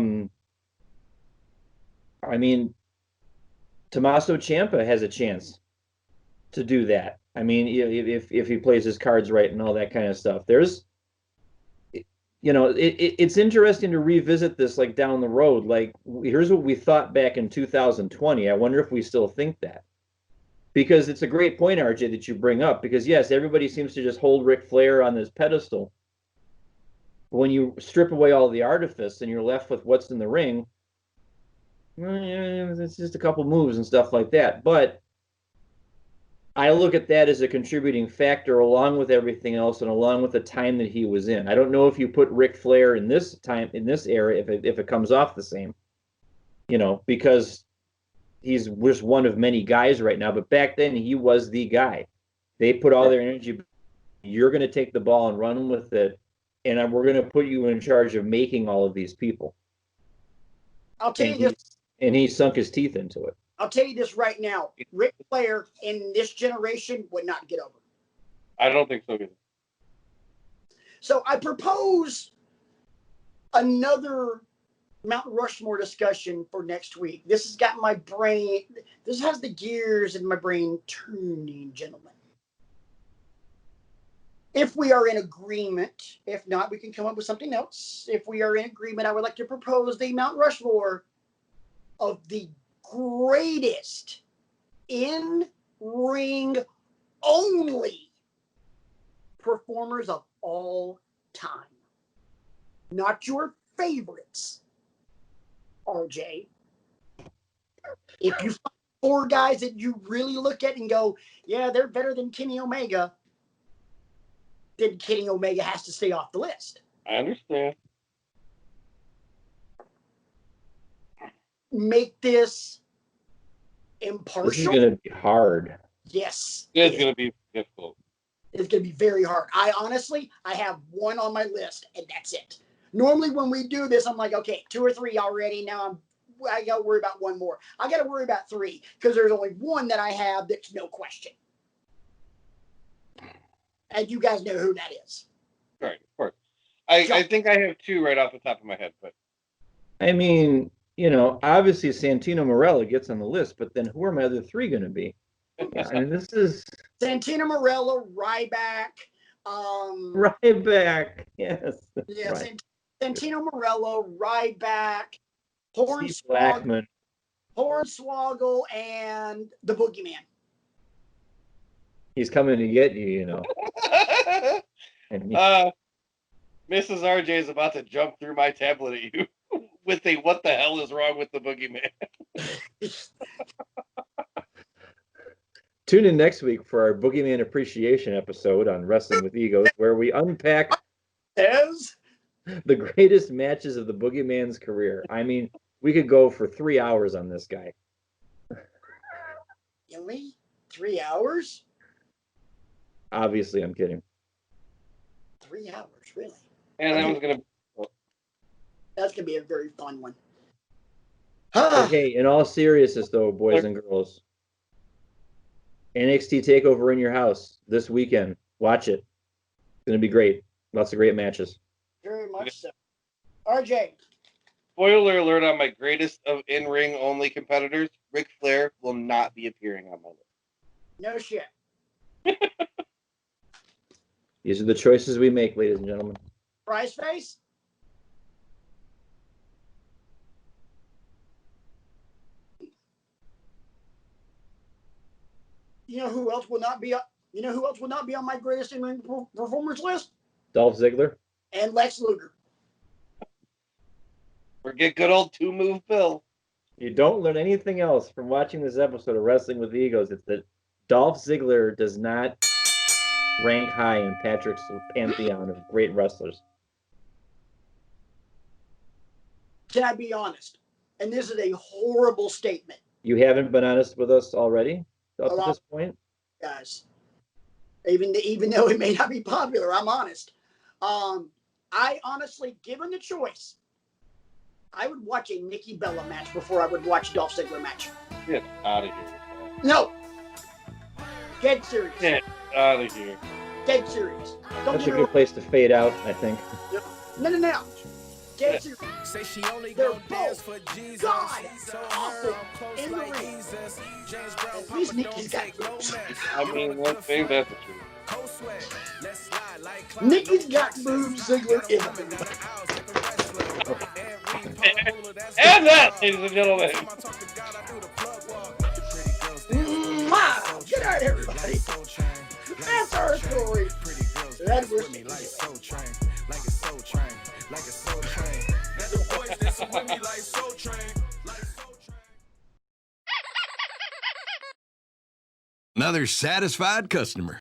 mean, Tommaso Ciampa has a chance to do that. I mean, if he plays his cards right and all that kind of stuff. There's, you know, it's interesting to revisit this like down the road. Like, here's what we thought back in 2020. I wonder if we still think that. Because it's a great point, RJ, that you bring up. Because, yes, everybody seems to just hold Ric Flair on this pedestal. But when you strip away all the artifice and you're left with what's in the ring, it's just a couple moves and stuff like that. But I look at that as a contributing factor along with everything else and along with the time that he was in. I don't know if you put Ric Flair in this time, in this era, if it comes off the same, you know, because he's just one of many guys right now. But back then, he was the guy. They put all their energy. You're going to take the ball and run with it, and we're going to put you in charge of making all of these people. I'll tell you this. And he sunk his teeth into it. I'll tell you this right now. Ric Flair in this generation would not get over. I don't think so either. So I propose another Mount Rushmore discussion for next week. This has got my brain, this has the gears in my brain turning, gentlemen. If we are in agreement, if not, we can come up with something else. If we are in agreement, I would like to propose the Mount Rushmore of the greatest in-ring only performers of all time. Not your favorites, RJ. If you find 4 guys that you really look at and go, yeah, they're better than Kenny Omega, then Kenny Omega has to stay off the list. I understand. Make this impartial. This is going to be hard. Yes. It's going to be difficult. It's going to be very hard. I have 1 on my list, and that's it. Normally, when we do this, I'm like, okay, 2 or 3 already. Now I got to worry about 1 more. I got to worry about 3 because there's only 1 that I have that's no question. And you guys know who that is. Right, of course. I think I have 2 right off the top of my head, but I mean, you know, obviously Santino Marella gets on the list, but then who are my other 3 going to be? Yeah, I mean, this is Santino Marella, Ryback. Ryback. Yes. Yeah, right. Santino Marella, Ryback, Steve Blackman. Hornswoggle, and the Boogeyman. He's coming to get you, you know. And Mrs. RJ is about to jump through my tablet at you with a "What the hell is wrong with the Boogeyman?" tune in next week for our Boogeyman appreciation episode on Wrestling with Egos, where we unpack the greatest matches of the Boogeyman's career. I mean, we could go for 3 hours on this guy. Really? 3 hours? Obviously, I'm kidding. 3 hours, really? And That's gonna be a very fun one. Okay, in all seriousness, though, boys and girls, NXT Takeover in your house this weekend. Watch it. It's gonna be great. Lots of great matches. Very much so. RJ. Spoiler alert on my greatest of in-ring only competitors: Ric Flair will not be appearing on my list. No shit. These are the choices we make, ladies and gentlemen. Prize face? You know who else will not be on my greatest in-ring performers list? Dolph Ziggler. And Lex Luger. Forget good old two-move Bill. You don't learn anything else from watching this episode of Wrestling with Egos. It's that Dolph Ziggler does not rank high in Patrick's pantheon of great wrestlers. Can I be honest? And this is a horrible statement. You haven't been honest with us already up to this point? Guys. Even though it may not be popular, I'm honest. I honestly, given the choice, I would watch a Nikki Bella match before I would watch Dolph Ziggler match. Get out of here. No. Dead serious. Get out of here. Dead serious. That's a good place to fade out, I think. No. Dead serious. They're both god awful in the ring. At least Nikki's got moves. I mean, one thing that's the truth. Nikki's got moves, Ziggler isn't. And that, ladies and gentlemen. Wow! Good night, everybody. That's our story. That was Another satisfied customer.